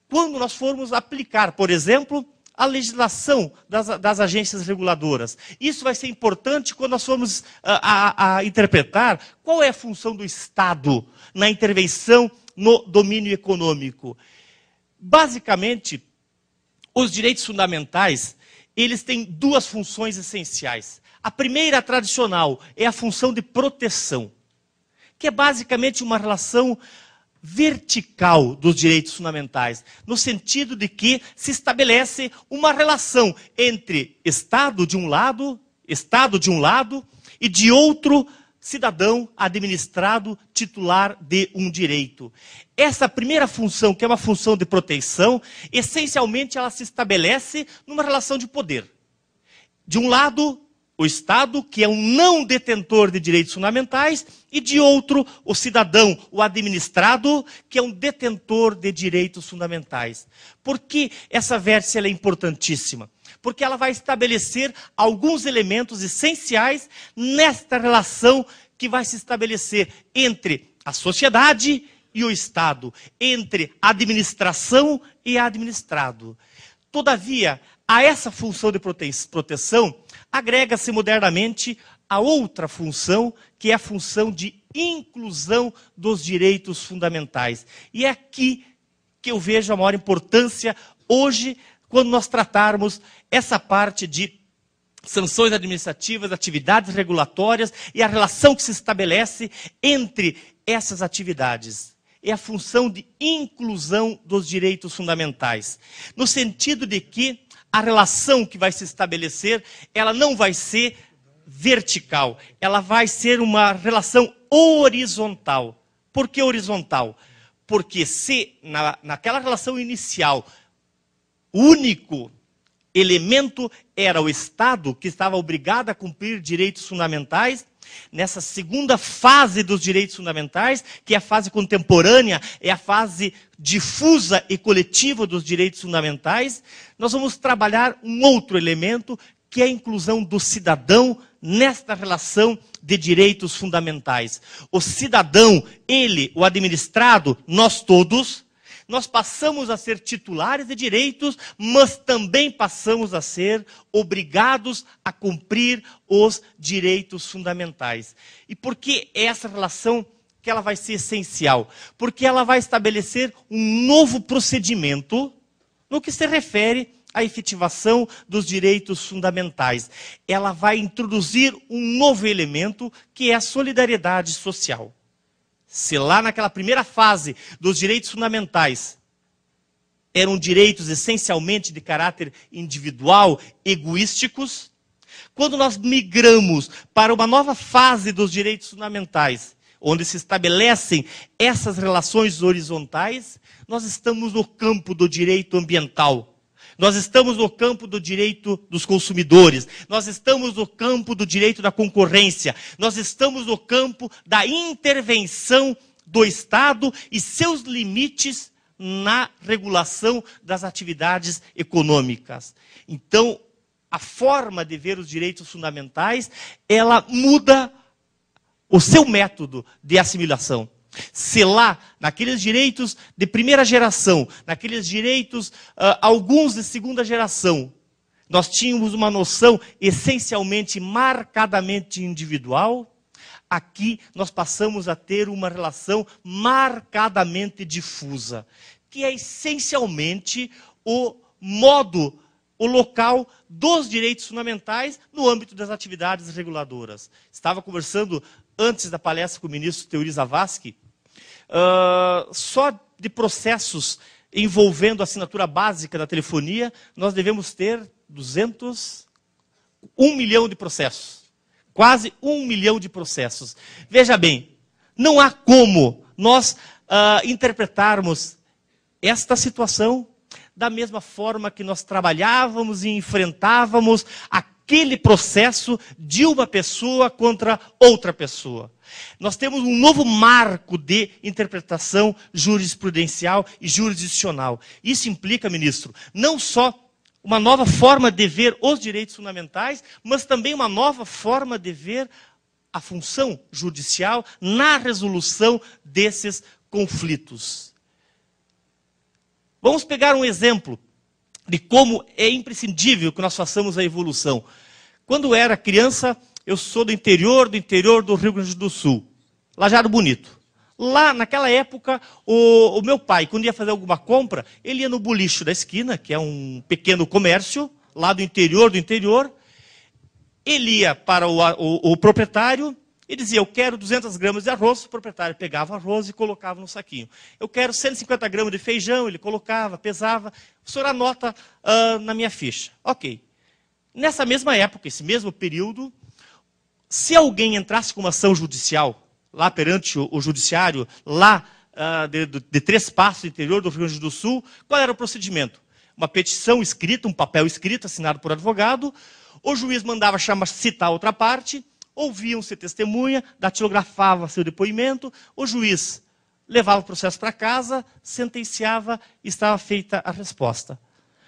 quando nós formos aplicar, por exemplo, a legislação das agências reguladoras. Isso vai ser importante quando nós formos a interpretar qual é a função do Estado na intervenção no domínio econômico. Basicamente, os direitos fundamentais, eles têm duas funções essenciais. A primeira, a tradicional, é a função de proteção, que é basicamente uma relação vertical dos direitos fundamentais, no sentido de que se estabelece uma relação entre Estado de um lado, e de outro cidadão administrado titular de um direito. Essa primeira função, que é uma função de proteção, essencialmente ela se estabelece numa relação de poder. De um lado, o Estado, que é um não detentor de direitos fundamentais, e de outro, o cidadão, o administrado, que é um detentor de direitos fundamentais. Por que essa vértice é importantíssima? Porque ela vai estabelecer alguns elementos essenciais nesta relação que vai se estabelecer entre a sociedade e o Estado, entre a administração e administrado. Todavia, a essa função de proteção, agrega-se modernamente a outra função, que é a função de inclusão dos direitos fundamentais. E é aqui que eu vejo a maior importância hoje, quando nós tratarmos essa parte de sanções administrativas, atividades regulatórias e a relação que se estabelece entre essas atividades. É a função de inclusão dos direitos fundamentais, no sentido de que a relação que vai se estabelecer, ela não vai ser vertical, ela vai ser uma relação horizontal. Por que horizontal? Porque se naquela relação inicial, o único elemento era o Estado, que estava obrigado a cumprir direitos fundamentais, nessa segunda fase dos direitos fundamentais, que é a fase contemporânea, é a fase difusa e coletiva dos direitos fundamentais, nós vamos trabalhar um outro elemento, que é a inclusão do cidadão nesta relação de direitos fundamentais. O cidadão, ele, o administrado, nós todos, nós passamos a ser titulares de direitos, mas também passamos a ser obrigados a cumprir os direitos fundamentais. E por que essa relação que ela vai ser essencial? Porque ela vai estabelecer um novo procedimento no que se refere à efetivação dos direitos fundamentais. Ela vai introduzir um novo elemento, que é a solidariedade social. Se lá naquela primeira fase dos direitos fundamentais eram direitos essencialmente de caráter individual, egoísticos, quando nós migramos para uma nova fase dos direitos fundamentais, onde se estabelecem essas relações horizontais, nós estamos no campo do direito ambiental. Nós estamos no campo do direito dos consumidores, nós estamos no campo do direito da concorrência, nós estamos no campo da intervenção do Estado e seus limites na regulação das atividades econômicas. Então, a forma de ver os direitos fundamentais, ela muda o seu método de assimilação. Se lá, naqueles direitos de primeira geração, naqueles direitos, alguns de segunda geração, nós tínhamos uma noção essencialmente, marcadamente individual, aqui nós passamos a ter uma relação marcadamente difusa, que é essencialmente o modo, o local dos direitos fundamentais no âmbito das atividades reguladoras. Estava conversando antes da palestra com o ministro Teori Zavascki, só de processos envolvendo a assinatura básica da telefonia, nós devemos ter 1 milhão de processos. Quase 1 milhão de processos. Veja bem, não há como nós interpretarmos esta situação da mesma forma que nós trabalhávamos e enfrentávamos aquele processo de uma pessoa contra outra pessoa. Nós temos um novo marco de interpretação jurisprudencial e jurisdicional. Isso implica, ministro, não só uma nova forma de ver os direitos fundamentais, mas também uma nova forma de ver a função judicial na resolução desses conflitos. Vamos pegar um exemplo de como é imprescindível que nós façamos a evolução. Quando eu era criança, eu sou do interior do Rio Grande do Sul, Lajeado Bonito. Lá, naquela época, o meu pai, quando ia fazer alguma compra, ele ia no bolicho da esquina, que é um pequeno comércio, lá do interior, ele ia para o proprietário e dizia, eu quero 200 gramas de arroz, o proprietário pegava o arroz e colocava no saquinho. Eu quero 150 gramas de feijão, ele colocava, pesava, o senhor anota na minha ficha. Ok. Nessa mesma época, esse mesmo período, se alguém entrasse com uma ação judicial, lá perante o judiciário, lá de Três Passos, interior do Rio Grande do Sul, qual era o procedimento? Uma petição escrita, um papel escrito, assinado por advogado, o juiz mandava citar outra parte, ouviam-se testemunha, datilografava seu depoimento, o juiz levava o processo para casa, sentenciava e estava feita a resposta.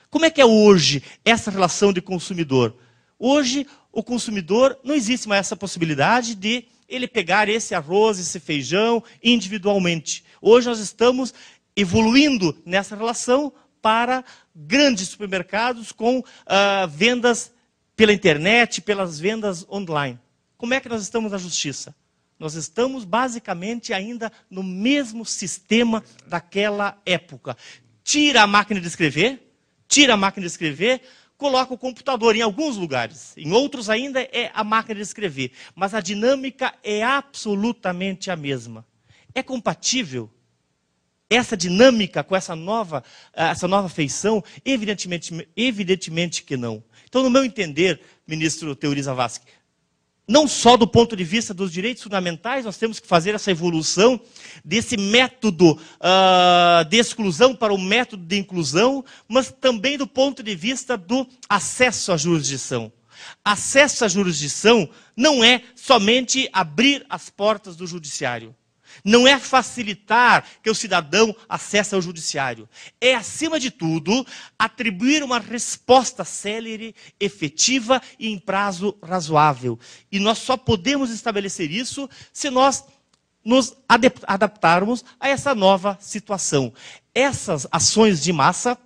Como é que é hoje essa relação de consumidor? Hoje, o consumidor, não existe mais essa possibilidade de ele pegar esse arroz, esse feijão individualmente. Hoje nós estamos evoluindo nessa relação para grandes supermercados com vendas pela internet, pelas vendas online. Como é que nós estamos na justiça? Nós estamos basicamente ainda no mesmo sistema daquela época. Tira a máquina de escrever, coloca o computador em alguns lugares. Em outros ainda é a máquina de escrever. Mas a dinâmica é absolutamente a mesma. É compatível essa dinâmica com essa nova feição? Evidentemente que não. Então, no meu entender, ministro Theori Zavascki, não só do ponto de vista dos direitos fundamentais, nós temos que fazer essa evolução desse método de exclusão para o método de inclusão, mas também do ponto de vista do acesso à jurisdição. Acesso à jurisdição não é somente abrir as portas do judiciário. Não é facilitar que o cidadão acesse ao judiciário. É, acima de tudo, atribuir uma resposta célere, efetiva e em prazo razoável. E nós só podemos estabelecer isso se nós nos adaptarmos a essa nova situação. Essas ações de massa,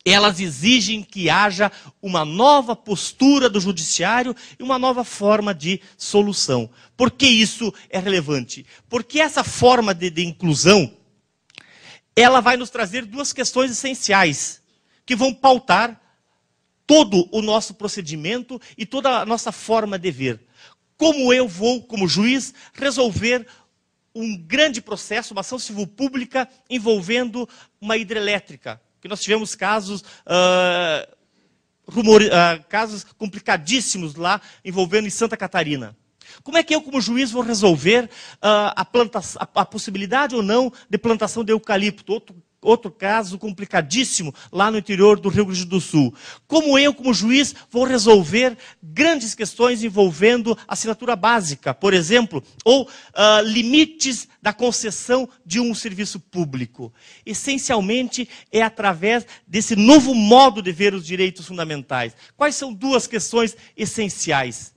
elas exigem que haja uma nova postura do judiciário e uma nova forma de solução. Por que isso é relevante? Porque essa forma de inclusão, ela vai nos trazer duas questões essenciais, que vão pautar todo o nosso procedimento e toda a nossa forma de ver. Como eu vou, como juiz, resolver um grande processo, uma ação civil pública envolvendo uma hidrelétrica, que nós tivemos casos complicadíssimos lá, envolvendo em Santa Catarina. Como é que eu, como juiz, vou resolver a possibilidade ou não de plantação de eucalipto? Outro caso complicadíssimo lá no interior do Rio Grande do Sul. Como eu, como juiz, vou resolver grandes questões envolvendo assinatura básica, por exemplo, ou limites da concessão de um serviço público. Essencialmente, é através desse novo modo de ver os direitos fundamentais. Quais são duas questões essenciais?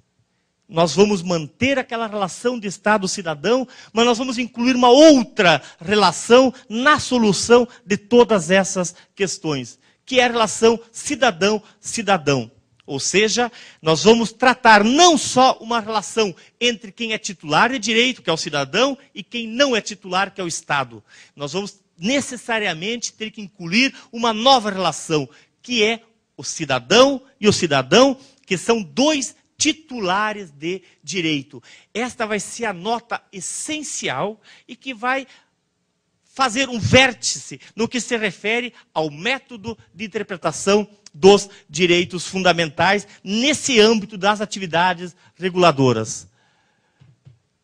Nós vamos manter aquela relação de Estado-cidadão, mas nós vamos incluir uma outra relação na solução de todas essas questões, que é a relação cidadão-cidadão. Ou seja, nós vamos tratar não só uma relação entre quem é titular de direito, que é o cidadão, e quem não é titular, que é o Estado. Nós vamos necessariamente ter que incluir uma nova relação, que é o cidadão e o cidadão, que são dois titulares de direito. Esta vai ser a nota essencial e que vai fazer um vértice no que se refere ao método de interpretação dos direitos fundamentais nesse âmbito das atividades reguladoras.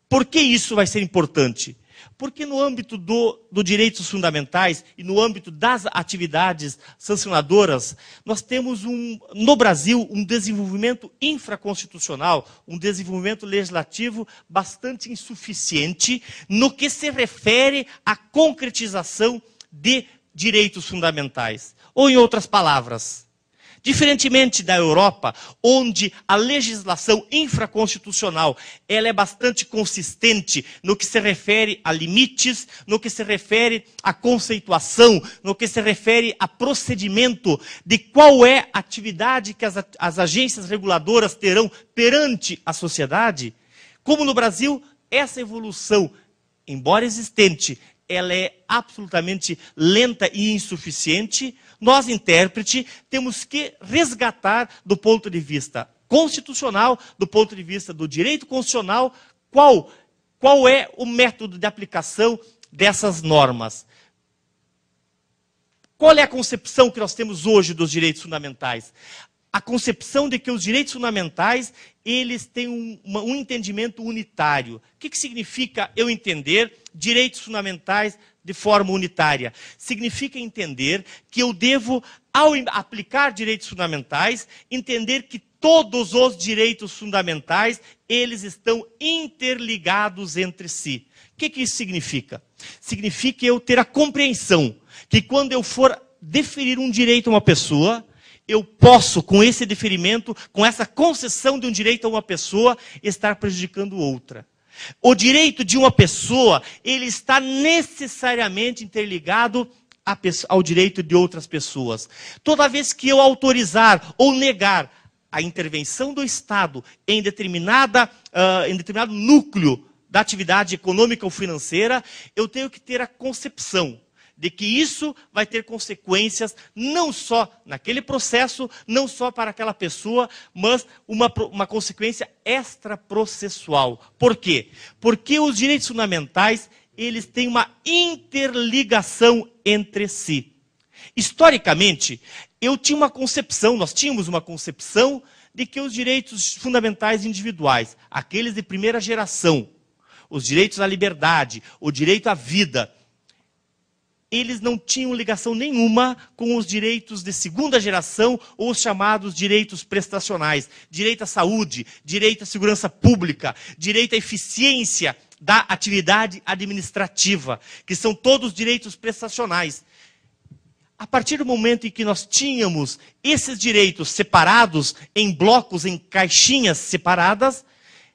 Por que isso vai ser importante? Porque no âmbito dos direitos fundamentais e no âmbito das atividades sancionadoras, nós temos no Brasil um desenvolvimento infraconstitucional, um desenvolvimento legislativo bastante insuficiente no que se refere à concretização de direitos fundamentais. Ou, em outras palavras, Diferentemente da Europa, onde a legislação infraconstitucional ela é bastante consistente no que se refere a limites, no que se refere à conceituação, no que se refere a procedimento de qual é a atividade que as agências reguladoras terão perante a sociedade, como no Brasil, essa evolução, embora existente, ela é absolutamente lenta e insuficiente. Nós, intérprete, temos que resgatar do ponto de vista constitucional, do ponto de vista do direito constitucional, qual é o método de aplicação dessas normas. Qual é a concepção que nós temos hoje dos direitos fundamentais? A concepção de que os direitos fundamentais, eles têm um entendimento unitário. O que significa eu entender direitos fundamentais de forma unitária? Significa entender que eu devo, ao aplicar direitos fundamentais, entender que todos os direitos fundamentais, eles estão interligados entre si. O que isso significa? Significa eu ter a compreensão que quando eu for deferir um direito a uma pessoa, eu posso, com esse deferimento, com essa concessão de um direito a uma pessoa, estar prejudicando outra. O direito de uma pessoa, ele está necessariamente interligado ao direito de outras pessoas. Toda vez que eu autorizar ou negar a intervenção do Estado em determinado núcleo da atividade econômica ou financeira, eu tenho que ter a concepção de que isso vai ter consequências não só naquele processo, não só para aquela pessoa, mas uma consequência extraprocessual. Por quê? Porque os direitos fundamentais, eles têm uma interligação entre si. Historicamente, nós tínhamos uma concepção de que os direitos fundamentais individuais, aqueles de primeira geração, os direitos à liberdade, o direito à vida, eles não tinham ligação nenhuma com os direitos de segunda geração ou os chamados direitos prestacionais. Direito à saúde, direito à segurança pública, direito à eficiência da atividade administrativa, que são todos direitos prestacionais. A partir do momento em que nós tínhamos esses direitos separados em blocos, em caixinhas separadas,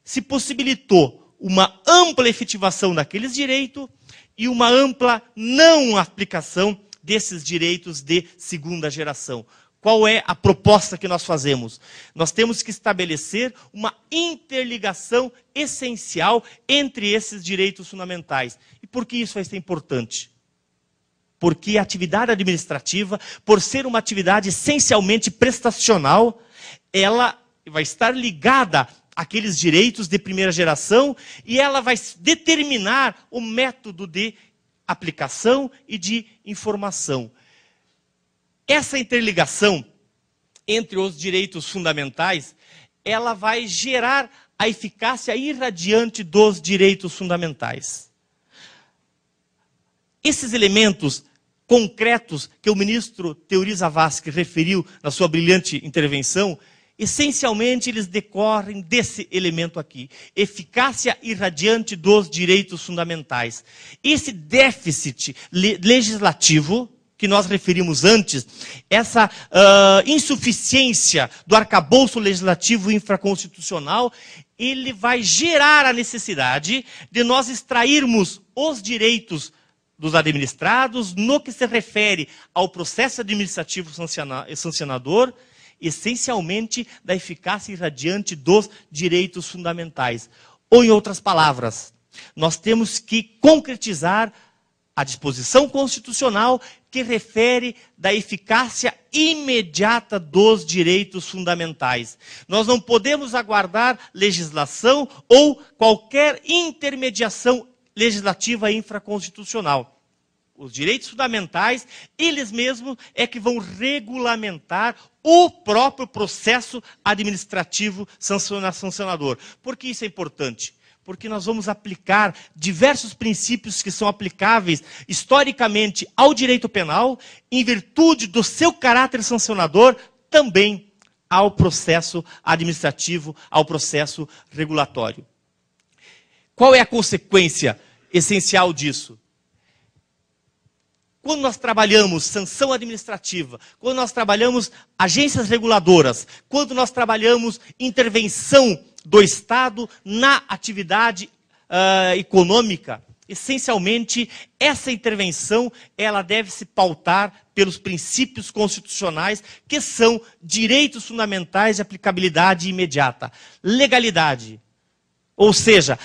se possibilitou uma ampla efetivação daqueles direitos e uma ampla não aplicação desses direitos de segunda geração. Qual é a proposta que nós fazemos? Nós temos que estabelecer uma interligação essencial entre esses direitos fundamentais. E por que isso vai ser importante? Porque a atividade administrativa, por ser uma atividade essencialmente prestacional, ela vai estar ligada aqueles direitos de primeira geração, e ela vai determinar o método de aplicação e de informação. Essa interligação entre os direitos fundamentais, ela vai gerar a eficácia irradiante dos direitos fundamentais. Esses elementos concretos que o ministro Teori Zavascki referiu na sua brilhante intervenção, essencialmente, eles decorrem desse elemento aqui. Eficácia irradiante dos direitos fundamentais. Esse déficit legislativo, que nós referimos antes, essa insuficiência do arcabouço legislativo infraconstitucional, ele vai gerar a necessidade de nós extrairmos os direitos dos administrados no que se refere ao processo administrativo sancionador, essencialmente da eficácia irradiante dos direitos fundamentais. Ou, em outras palavras, nós temos que concretizar a disposição constitucional que refere da eficácia imediata dos direitos fundamentais. Nós não podemos aguardar legislação ou qualquer intermediação legislativa infraconstitucional. Os direitos fundamentais, eles mesmos é que vão regulamentar o próprio processo administrativo sancionador. Por que isso é importante? Porque nós vamos aplicar diversos princípios que são aplicáveis historicamente ao direito penal, em virtude do seu caráter sancionador, também ao processo administrativo, ao processo regulatório. Qual é a consequência essencial disso? quando nós trabalhamos sanção administrativa, quando nós trabalhamos agências reguladoras, quando nós trabalhamos intervenção do Estado na atividade econômica, essencialmente, essa intervenção ela deve se pautar pelos princípios constitucionais, que são direitos fundamentais de aplicabilidade imediata. Legalidade, ou seja,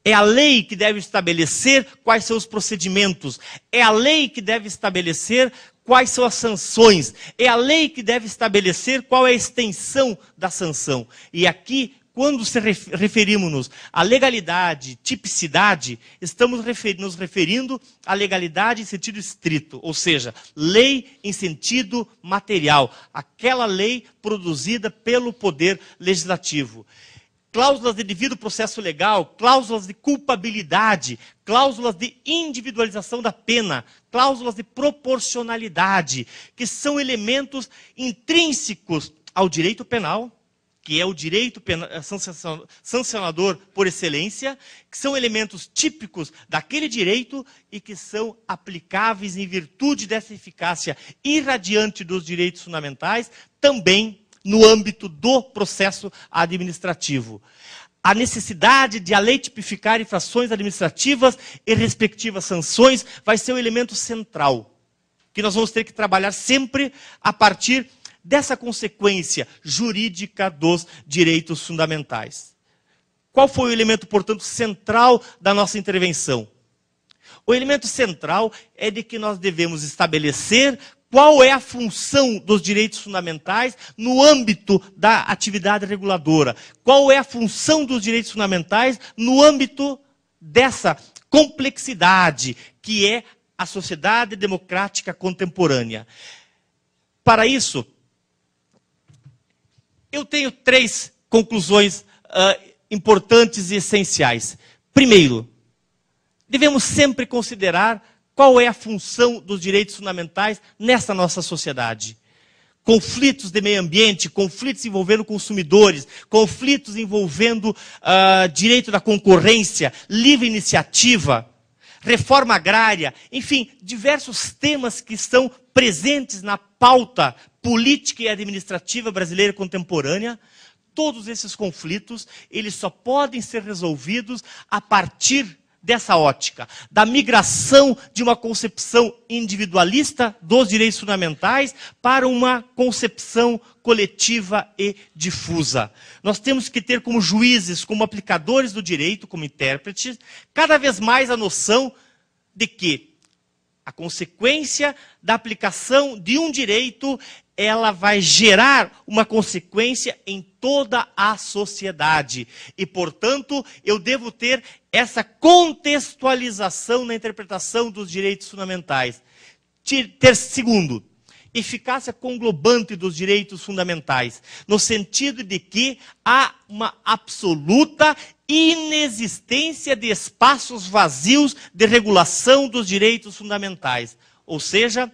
é a lei que deve estabelecer quais são os procedimentos, é a lei que deve estabelecer quais são as sanções, é a lei que deve estabelecer qual é a extensão da sanção. E aqui, quando referimos-nos à legalidade, tipicidade, estamos nos referindo à legalidade em sentido estrito, ou seja, lei em sentido material, aquela lei produzida pelo Poder Legislativo. Cláusulas de devido processo legal, cláusulas de culpabilidade, cláusulas de individualização da pena, cláusulas de proporcionalidade, que são elementos intrínsecos ao direito penal, que é o direito sancionador por excelência, que são elementos típicos daquele direito e que são aplicáveis em virtude dessa eficácia irradiante dos direitos fundamentais, também no âmbito do processo administrativo. A necessidade de a lei tipificar infrações administrativas e respectivas sanções vai ser o elemento central, que nós vamos ter que trabalhar sempre a partir dessa consequência jurídica dos direitos fundamentais. Qual foi o elemento, portanto, central da nossa intervenção? O elemento central é de que nós devemos estabelecer qual é a função dos direitos fundamentais no âmbito da atividade reguladora. Qual é a função dos direitos fundamentais no âmbito dessa complexidade que é a sociedade democrática contemporânea. Para isso, eu tenho 3 conclusões importantes e essenciais. Primeiro, devemos sempre considerar qual é a função dos direitos fundamentais nessa nossa sociedade. Conflitos de meio ambiente, conflitos envolvendo consumidores, conflitos envolvendo direito da concorrência, livre iniciativa, reforma agrária, enfim, diversos temas que estão presentes na pauta política e administrativa brasileira contemporânea. Todos esses conflitos, eles só podem ser resolvidos a partir dessa ótica, da migração de uma concepção individualista dos direitos fundamentais para uma concepção coletiva e difusa. Nós temos que ter como juízes, como aplicadores do direito, como intérpretes, cada vez mais a noção de que a consequência da aplicação de um direito, ela vai gerar uma consequência em toda a sociedade. E, portanto, eu devo ter essa contextualização na interpretação dos direitos fundamentais. Segundo, eficácia conglobante dos direitos fundamentais, no sentido de que há uma absoluta inexistência de espaços vazios de regulação dos direitos fundamentais. Ou seja,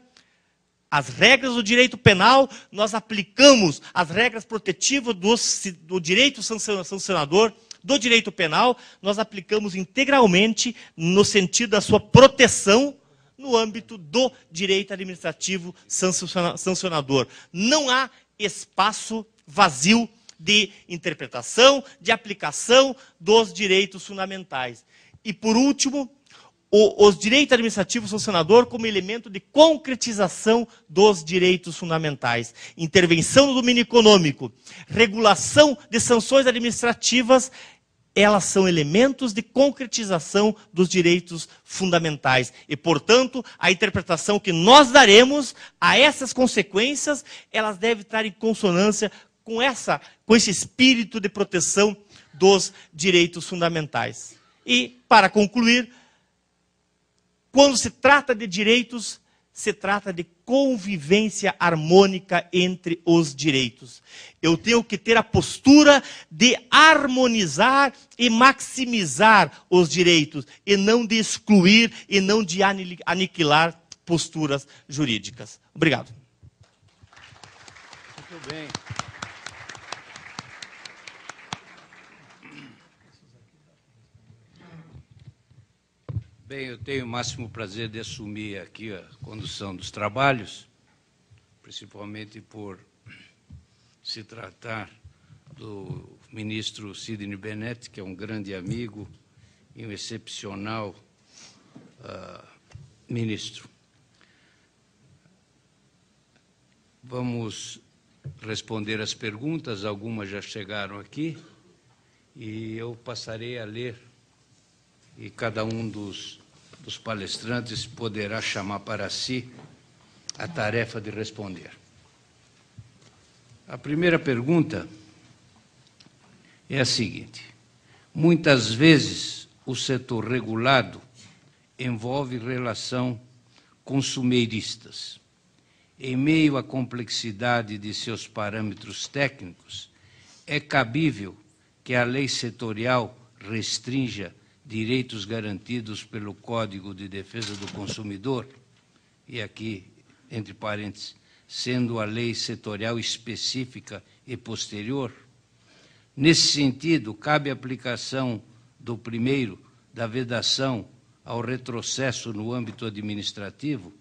as regras do direito penal, nós aplicamos as regras protetivas do direito sancionador, do direito penal, nós aplicamos integralmente no sentido da sua proteção no âmbito do direito administrativo sancionador. Não há espaço vazio de interpretação, de aplicação dos direitos fundamentais. E, por último, os direitos administrativos sancionador como elemento de concretização dos direitos fundamentais. Intervenção no domínio econômico, regulação de sanções administrativas, elas são elementos de concretização dos direitos fundamentais. E, portanto, a interpretação que nós daremos a essas consequências, elas devem estar em consonância com esse espírito de proteção dos direitos fundamentais. E, para concluir, quando se trata de direitos, se trata de convivência harmônica entre os direitos. Eu tenho que ter a postura de harmonizar e maximizar os direitos, e não de excluir e não de aniquilar posturas jurídicas. Obrigado. Muito bem. Bem, eu tenho o máximo prazer de assumir aqui a condução dos trabalhos, principalmente por se tratar do ministro Sidney Bennett, que é um grande amigo e um excepcional ministro. Vamos responder as perguntas, algumas já chegaram aqui, e eu passarei a ler, e cada um dos palestrantes poderá chamar para si a tarefa de responder. A primeira pergunta é a seguinte: muitas vezes o setor regulado envolve relação consumeiristas. Em meio à complexidade de seus parâmetros técnicos, é cabível que a lei setorial restrinja direitos garantidos pelo Código de Defesa do Consumidor, e aqui, entre parênteses, sendo a lei setorial específica e posterior? Nesse sentido, cabe a aplicação do primeiro, da vedação, ao retrocesso no âmbito administrativo?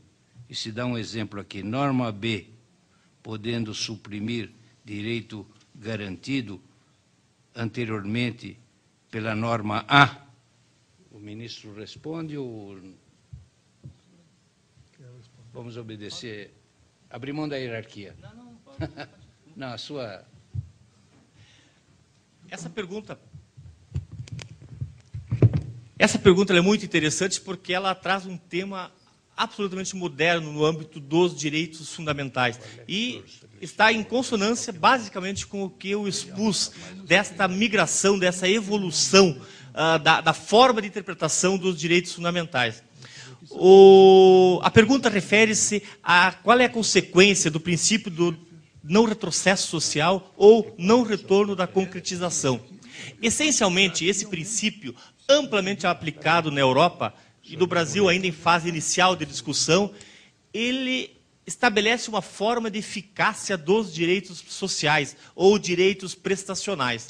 E se dá um exemplo aqui, norma B, podendo suprimir direito garantido anteriormente pela norma A? O ministro responde ou vamos obedecer? Abrir mão da hierarquia. Não, a sua... Essa pergunta é muito interessante porque ela traz um tema absolutamente moderno no âmbito dos direitos fundamentais e está em consonância basicamente com o que eu expus desta migração, dessa evolução da forma de interpretação dos direitos fundamentais. A pergunta refere-se a qual é a consequência do princípio do não retrocesso social ou não retorno da concretização. Essencialmente, esse princípio, amplamente aplicado na Europa e no Brasil ainda em fase inicial de discussão, ele estabelece uma forma de eficácia dos direitos sociais ou direitos prestacionais.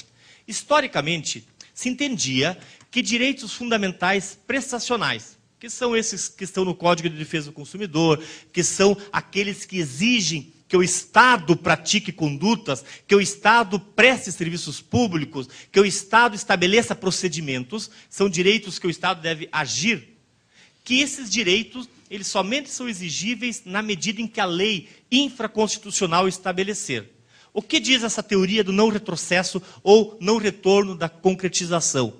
Historicamente, se entendia que direitos fundamentais prestacionais, que são esses que estão no Código de Defesa do Consumidor, que são aqueles que exigem que o Estado pratique condutas, que o Estado preste serviços públicos, que o Estado estabeleça procedimentos, são direitos que o Estado deve agir, que esses direitos eles somente são exigíveis na medida em que a lei infraconstitucional estabelecer. O que diz essa teoria do não retrocesso ou não retorno da concretização?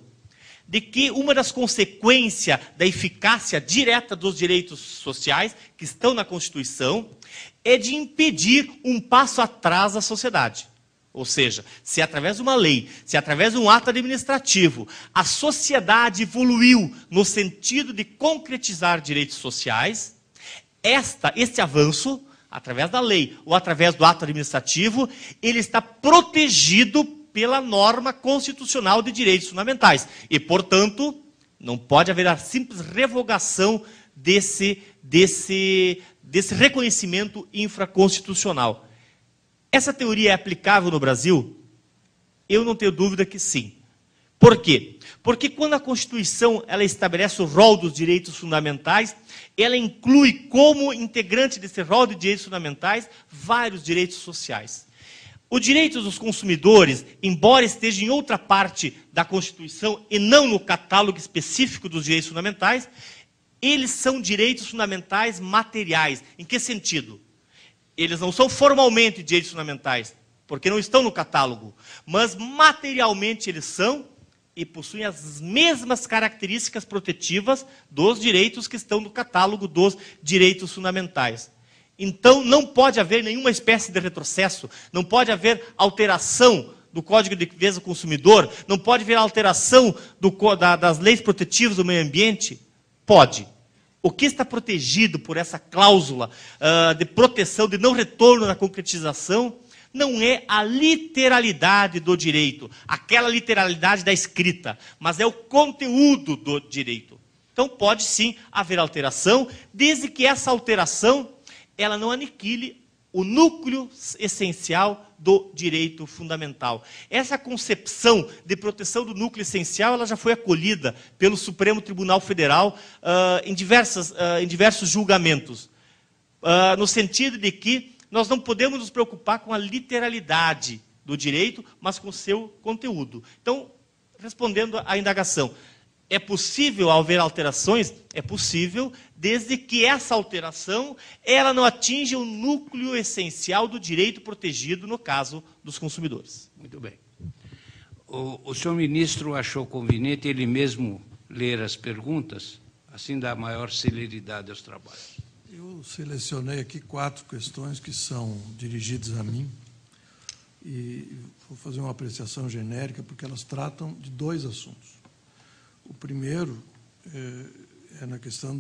De que uma das consequências da eficácia direta dos direitos sociais, que estão na Constituição, é de impedir um passo atrás da sociedade. Ou seja, se através de uma lei, se através de um ato administrativo, a sociedade evoluiu no sentido de concretizar direitos sociais, este avanço, através da lei ou através do ato administrativo, ele está protegido pela norma constitucional de direitos fundamentais. E, portanto, não pode haver a simples revogação desse reconhecimento infraconstitucional. Essa teoria é aplicável no Brasil? Eu não tenho dúvida que sim. Por quê? Porque quando a Constituição ela estabelece o rol dos direitos fundamentais, ela inclui como integrante desse rol de direitos fundamentais vários direitos sociais. O direito dos consumidores, embora esteja em outra parte da Constituição e não no catálogo específico dos direitos fundamentais, eles são direitos fundamentais materiais. Em que sentido? Eles não são formalmente direitos fundamentais, porque não estão no catálogo, mas materialmente eles são e possuem as mesmas características protetivas dos direitos que estão no catálogo dos direitos fundamentais. Então, não pode haver nenhuma espécie de retrocesso, não pode haver alteração do Código de Defesa do Consumidor, não pode haver alteração das leis protetivas do meio ambiente? Pode. O que está protegido por essa cláusula de proteção, de não retorno da concretização, não é a literalidade do direito, aquela literalidade da escrita, mas é o conteúdo do direito. Então, pode sim haver alteração, desde que essa alteração ela não aniquile o núcleo essencial do direito fundamental. Essa concepção de proteção do núcleo essencial ela já foi acolhida pelo Supremo Tribunal Federal em diversos julgamentos, no sentido de que nós não podemos nos preocupar com a literalidade do direito, mas com o seu conteúdo. Então, respondendo à indagação, é possível haver alterações? É possível, desde que essa alteração ela não atinja o núcleo essencial do direito protegido, no caso dos consumidores. Muito bem. O senhor ministro achou conveniente ele mesmo ler as perguntas, assim dá maior celeridade aos trabalhos. Eu selecionei aqui 4 questões que são dirigidas a mim e vou fazer uma apreciação genérica porque elas tratam de 2 assuntos. O primeiro é na questão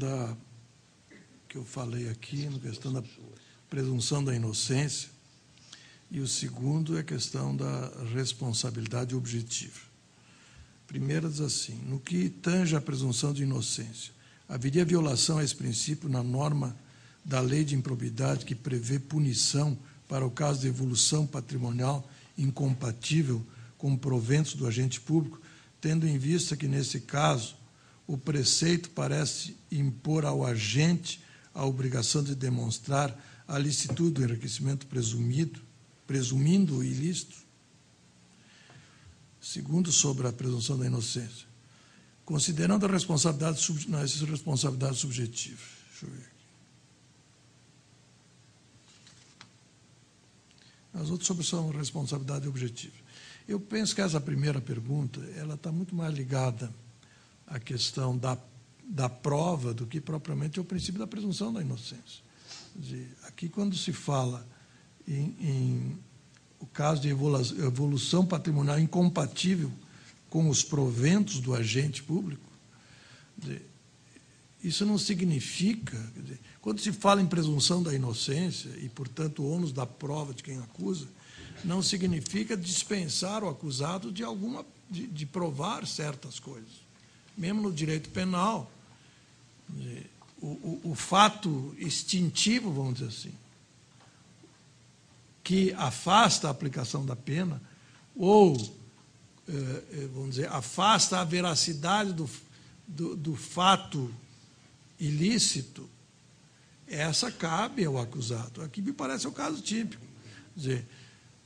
que eu falei aqui, na questão da presunção da inocência, e o segundo é a questão da responsabilidade objetiva. Primeiro diz assim, no que tange à presunção de inocência, haveria violação a esse princípio na norma da lei de improbidade que prevê punição para o caso de evolução patrimonial incompatível com proventos do agente público, tendo em vista que, nesse caso, o preceito parece impor ao agente a obrigação de demonstrar a licitude do enriquecimento presumindo o ilícito. Segundo, sobre a presunção da inocência, considerando a responsabilidade subjetiva. Deixa eu ver aqui. As outras sobre são responsabilidade objetiva. Eu penso que essa primeira pergunta ela está muito mais ligada à questão da prova do que propriamente ao princípio da presunção da inocência. Quer dizer, aqui, quando se fala em o caso de evolução patrimonial incompatível com os proventos do agente público, quer dizer, isso não significa, quer dizer, quando se fala em presunção da inocência e, portanto, o ônus da prova de quem acusa, não significa dispensar o acusado de provar certas coisas. Mesmo no direito penal, o fato extintivo, vamos dizer assim, que afasta a aplicação da pena, ou, vamos dizer, afasta a veracidade do fato ilícito, essa cabe ao acusado. Aqui me parece o caso típico. Quer dizer,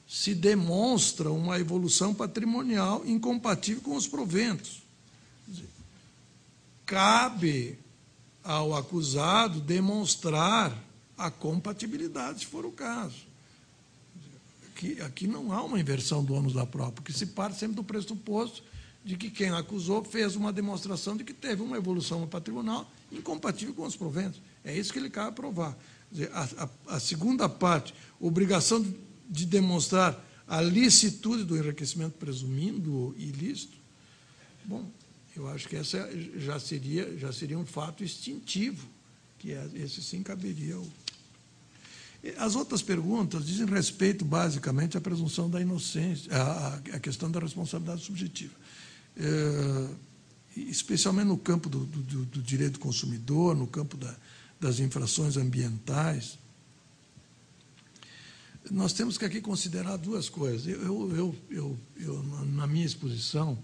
se demonstra uma evolução patrimonial incompatível com os proventos. Quer dizer, cabe ao acusado demonstrar a compatibilidade, se for o caso. Aqui não há uma inversão do ônus da prova, porque se parte sempre do pressuposto de que quem acusou fez uma demonstração de que teve uma evolução patrimonial incompatível com os proventos. É isso que ele cabe provar. Quer dizer, a segunda parte, obrigação de demonstrar a licitude do enriquecimento presumindo ilícito, bom, eu acho que essa já seria um fato extintivo, que esse sim caberia ao... As outras perguntas dizem respeito, basicamente, à presunção da inocência, à questão da responsabilidade subjetiva. Especialmente no campo do direito do consumidor, no campo das infrações ambientais. Nós temos que aqui considerar 2 coisas. Na minha exposição,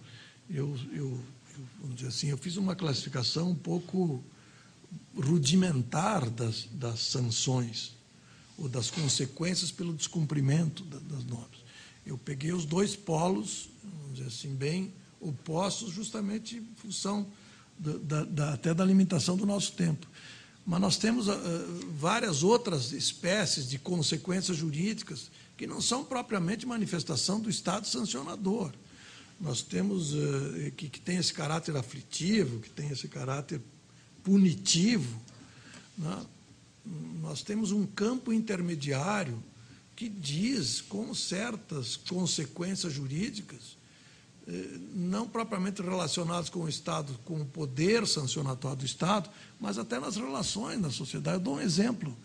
vamos dizer assim, eu fiz uma classificação um pouco rudimentar das sanções, ou das consequências pelo descumprimento das normas. Eu peguei os 2 polos, vamos dizer assim, bem opostos, justamente em função até da limitação do nosso tempo. Mas nós temos várias outras espécies de consequências jurídicas que não são propriamente manifestação do Estado sancionador. Nós temos que tem esse caráter aflitivo, que tem esse caráter punitivo, né? Nós temos um campo intermediário que diz com certas consequências jurídicas, não propriamente relacionadas com o Estado, com o poder sancionatório do Estado, mas até nas relações da sociedade. Eu dou um exemplo.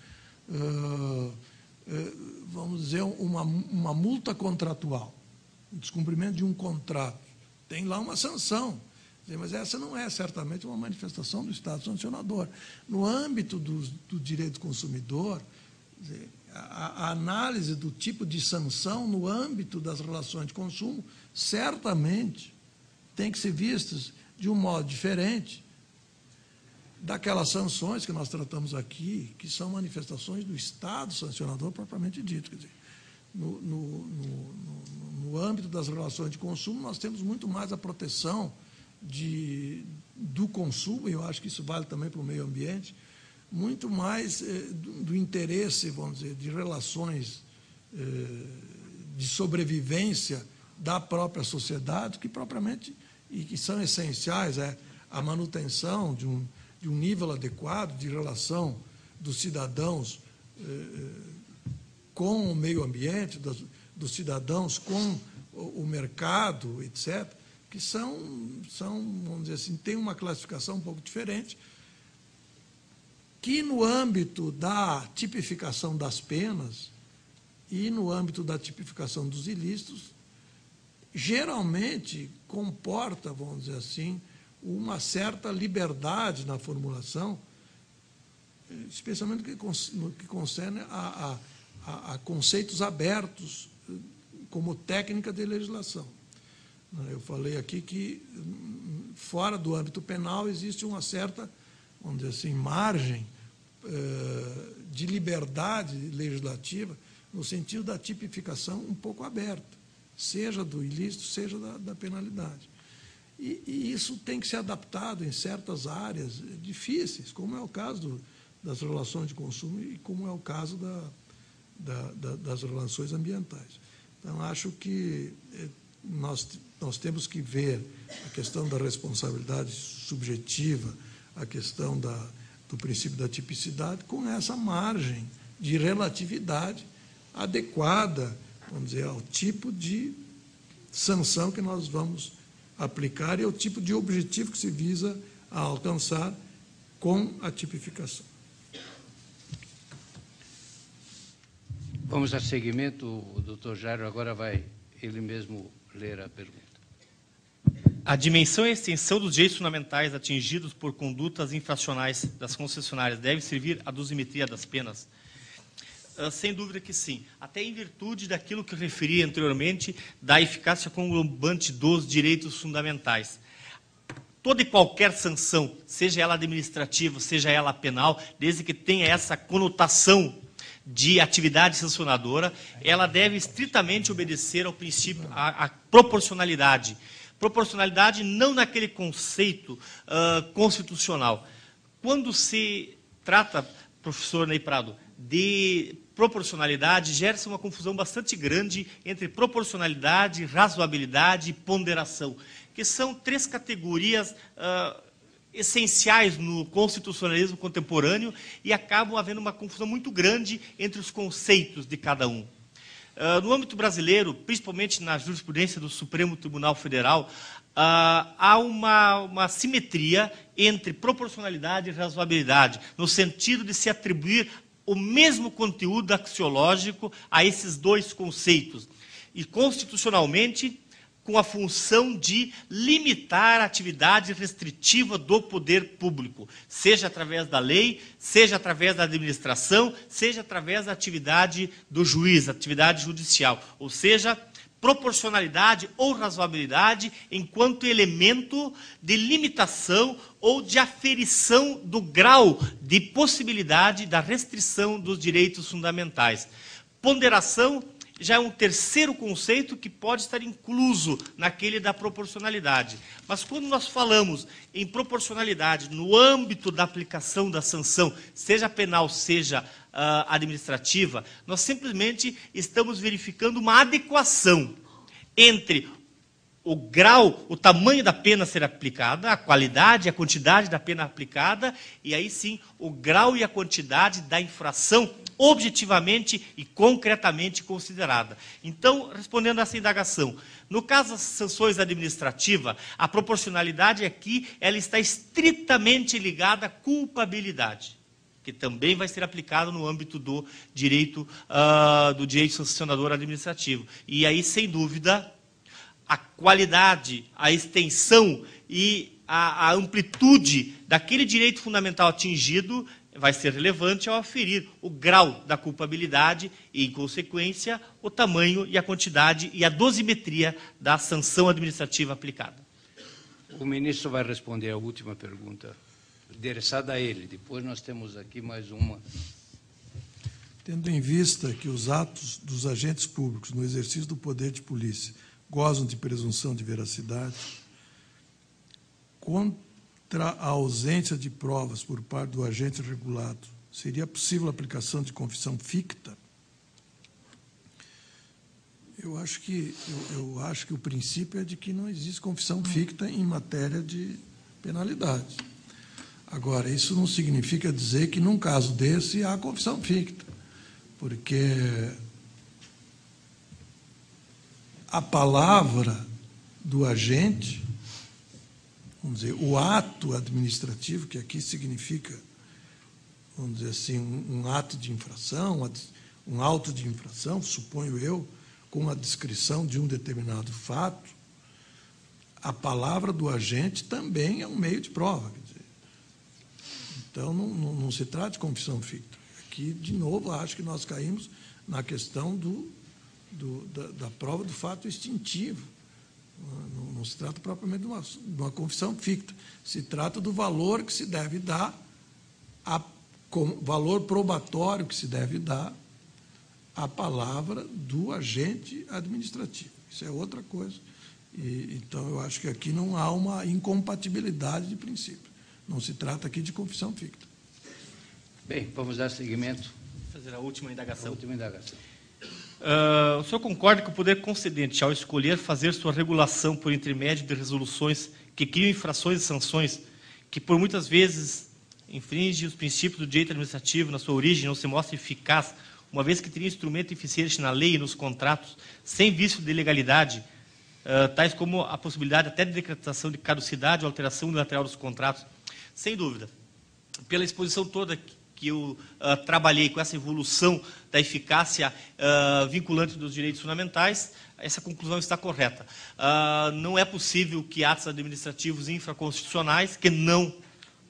Vamos dizer, uma multa contratual, o descumprimento de um contrato, tem lá uma sanção. Mas essa não é certamente uma manifestação do Estado sancionador. No âmbito do direito consumidor, a análise do tipo de sanção no âmbito das relações de consumo certamente tem que ser vistas de um modo diferente daquelas sanções que nós tratamos aqui, que são manifestações do Estado sancionador propriamente dito. Quer dizer, no âmbito das relações de consumo, nós temos muito mais a proteção do consumo, e eu acho que isso vale também para o meio ambiente, muito mais do interesse, vamos dizer, de relações de sobrevivência da própria sociedade, que propriamente, e que são essenciais, a manutenção de um nível adequado de relação dos cidadãos com o meio ambiente, dos cidadãos com o mercado, etc., que são, vamos dizer assim, tem uma classificação um pouco diferente, que no âmbito da tipificação das penas e no âmbito da tipificação dos ilícitos, geralmente comporta, vamos dizer assim, uma certa liberdade na formulação, especialmente no que concerne a conceitos abertos como técnica de legislação. Eu falei aqui que, fora do âmbito penal, existe uma certa, vamos dizer assim, margem de liberdade legislativa, no sentido da tipificação um pouco aberta, seja do ilícito, seja da penalidade. E isso tem que ser adaptado em certas áreas difíceis, como é o caso das relações de consumo e como é o caso das relações ambientais. Então, acho que nós temos que ver a questão da responsabilidade subjetiva, a questão do princípio da tipicidade, com essa margem de relatividade adequada, vamos dizer, ao tipo de sanção que nós vamos aplicar e ao tipo de objetivo que se visa a alcançar com a tipificação. Vamos a seguimento. O doutor Jairo agora vai ele mesmo ler a pergunta. A dimensão e a extensão dos direitos fundamentais atingidos por condutas infracionais das concessionárias deve servir à dosimetria das penas? Sem dúvida que sim, até em virtude daquilo que eu referi anteriormente, da eficácia conglobante dos direitos fundamentais. Toda e qualquer sanção, seja ela administrativa, seja ela penal, desde que tenha essa conotação de atividade sancionadora, ela deve estritamente obedecer ao princípio, à proporcionalidade. Proporcionalidade não naquele conceito constitucional. Quando se trata, professor Ney Prado, de proporcionalidade, gera-se uma confusão bastante grande entre proporcionalidade, razoabilidade e ponderação, que são três categorias essenciais no constitucionalismo contemporâneo e acabam havendo uma confusão muito grande entre os conceitos de cada um. No âmbito brasileiro, principalmente na jurisprudência do Supremo Tribunal Federal, há uma simetria entre proporcionalidade e razoabilidade, no sentido de se atribuir o mesmo conteúdo axiológico a esses dois conceitos, e constitucionalmente com a função de limitar a atividade restritiva do poder público, seja através da lei, seja através da administração, seja através da atividade do juiz, atividade judicial, ou seja, proporcionalidade ou razoabilidade enquanto elemento de limitação ou de aferição do grau de possibilidade da restrição dos direitos fundamentais. Ponderação já é um terceiro conceito que pode estar incluso naquele da proporcionalidade. Mas quando nós falamos em proporcionalidade no âmbito da aplicação da sanção, seja penal, seja administrativa, nós simplesmente estamos verificando uma adequação entre o grau, o tamanho da pena a ser aplicada, a qualidade, a quantidade da pena aplicada, e aí sim o grau e a quantidade da infração objetivamente e concretamente considerada. Então, respondendo a essa indagação, no caso das sanções administrativas, a proporcionalidade aqui ela está estritamente ligada à culpabilidade, que também vai ser aplicado no âmbito do direito sancionador administrativo. E aí, sem dúvida, a qualidade, a extensão e a amplitude daquele direito fundamental atingido vai ser relevante ao aferir o grau da culpabilidade e, em consequência, o tamanho e a quantidade e a dosimetria da sanção administrativa aplicada. O ministro vai responder a última pergunta, endereçada a ele. Depois nós temos aqui mais uma. Tendo em vista que os atos dos agentes públicos no exercício do poder de polícia gozam de presunção de veracidade, contra a ausência de provas por parte do agente regulado, seria possível a aplicação de confissão ficta? Eu acho que o princípio é de que não existe confissão ficta em matéria de penalidade. Agora, isso não significa dizer que, num caso desse, há confissão ficta, porque a palavra do agente, vamos dizer, o ato administrativo, que aqui significa, vamos dizer assim, um ato de infração, um auto de infração, suponho eu, com a descrição de um determinado fato, a palavra do agente também é um meio de prova. Quer dizer, então, não se trata de confissão ficta. Aqui, de novo, acho que nós caímos na questão da prova do fato extintivo. Não se trata propriamente de uma confissão ficta. Se trata do valor que se deve dar, valor probatório que se deve dar à palavra do agente administrativo. Isso é outra coisa. Então, eu acho que aqui não há uma incompatibilidade de princípio. Não se trata aqui de confissão ficta. Bem, vamos dar seguimento. Fazer a última indagação. O senhor concorda que o poder concedente, ao escolher fazer sua regulação por intermédio de resoluções que criam infrações e sanções, que por muitas vezes infringem os princípios do direito administrativo na sua origem, não se mostra eficaz, uma vez que teria instrumento eficiente na lei e nos contratos, sem vício de ilegalidade, tais como a possibilidade até de decretação de caducidade ou alteração unilateral dos contratos? Sem dúvida. Pela exposição toda que eu trabalhei com essa evolução da eficácia vinculante dos direitos fundamentais, essa conclusão está correta. Não é possível que atos administrativos infraconstitucionais, que não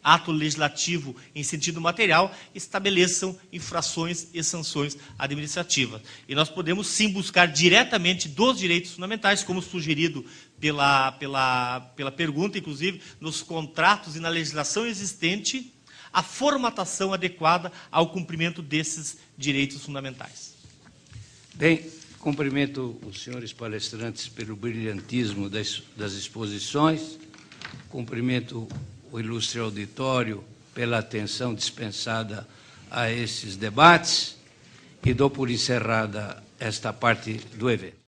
ato legislativo em sentido material, estabeleçam infrações e sanções administrativas. E nós podemos, sim, buscar diretamente dos direitos fundamentais, como sugerido pela pergunta, inclusive, nos contratos e na legislação existente, a formatação adequada ao cumprimento desses direitos fundamentais. Bem, cumprimento os senhores palestrantes pelo brilhantismo das exposições, cumprimento o ilustre auditório pela atenção dispensada a esses debates e dou por encerrada esta parte do evento.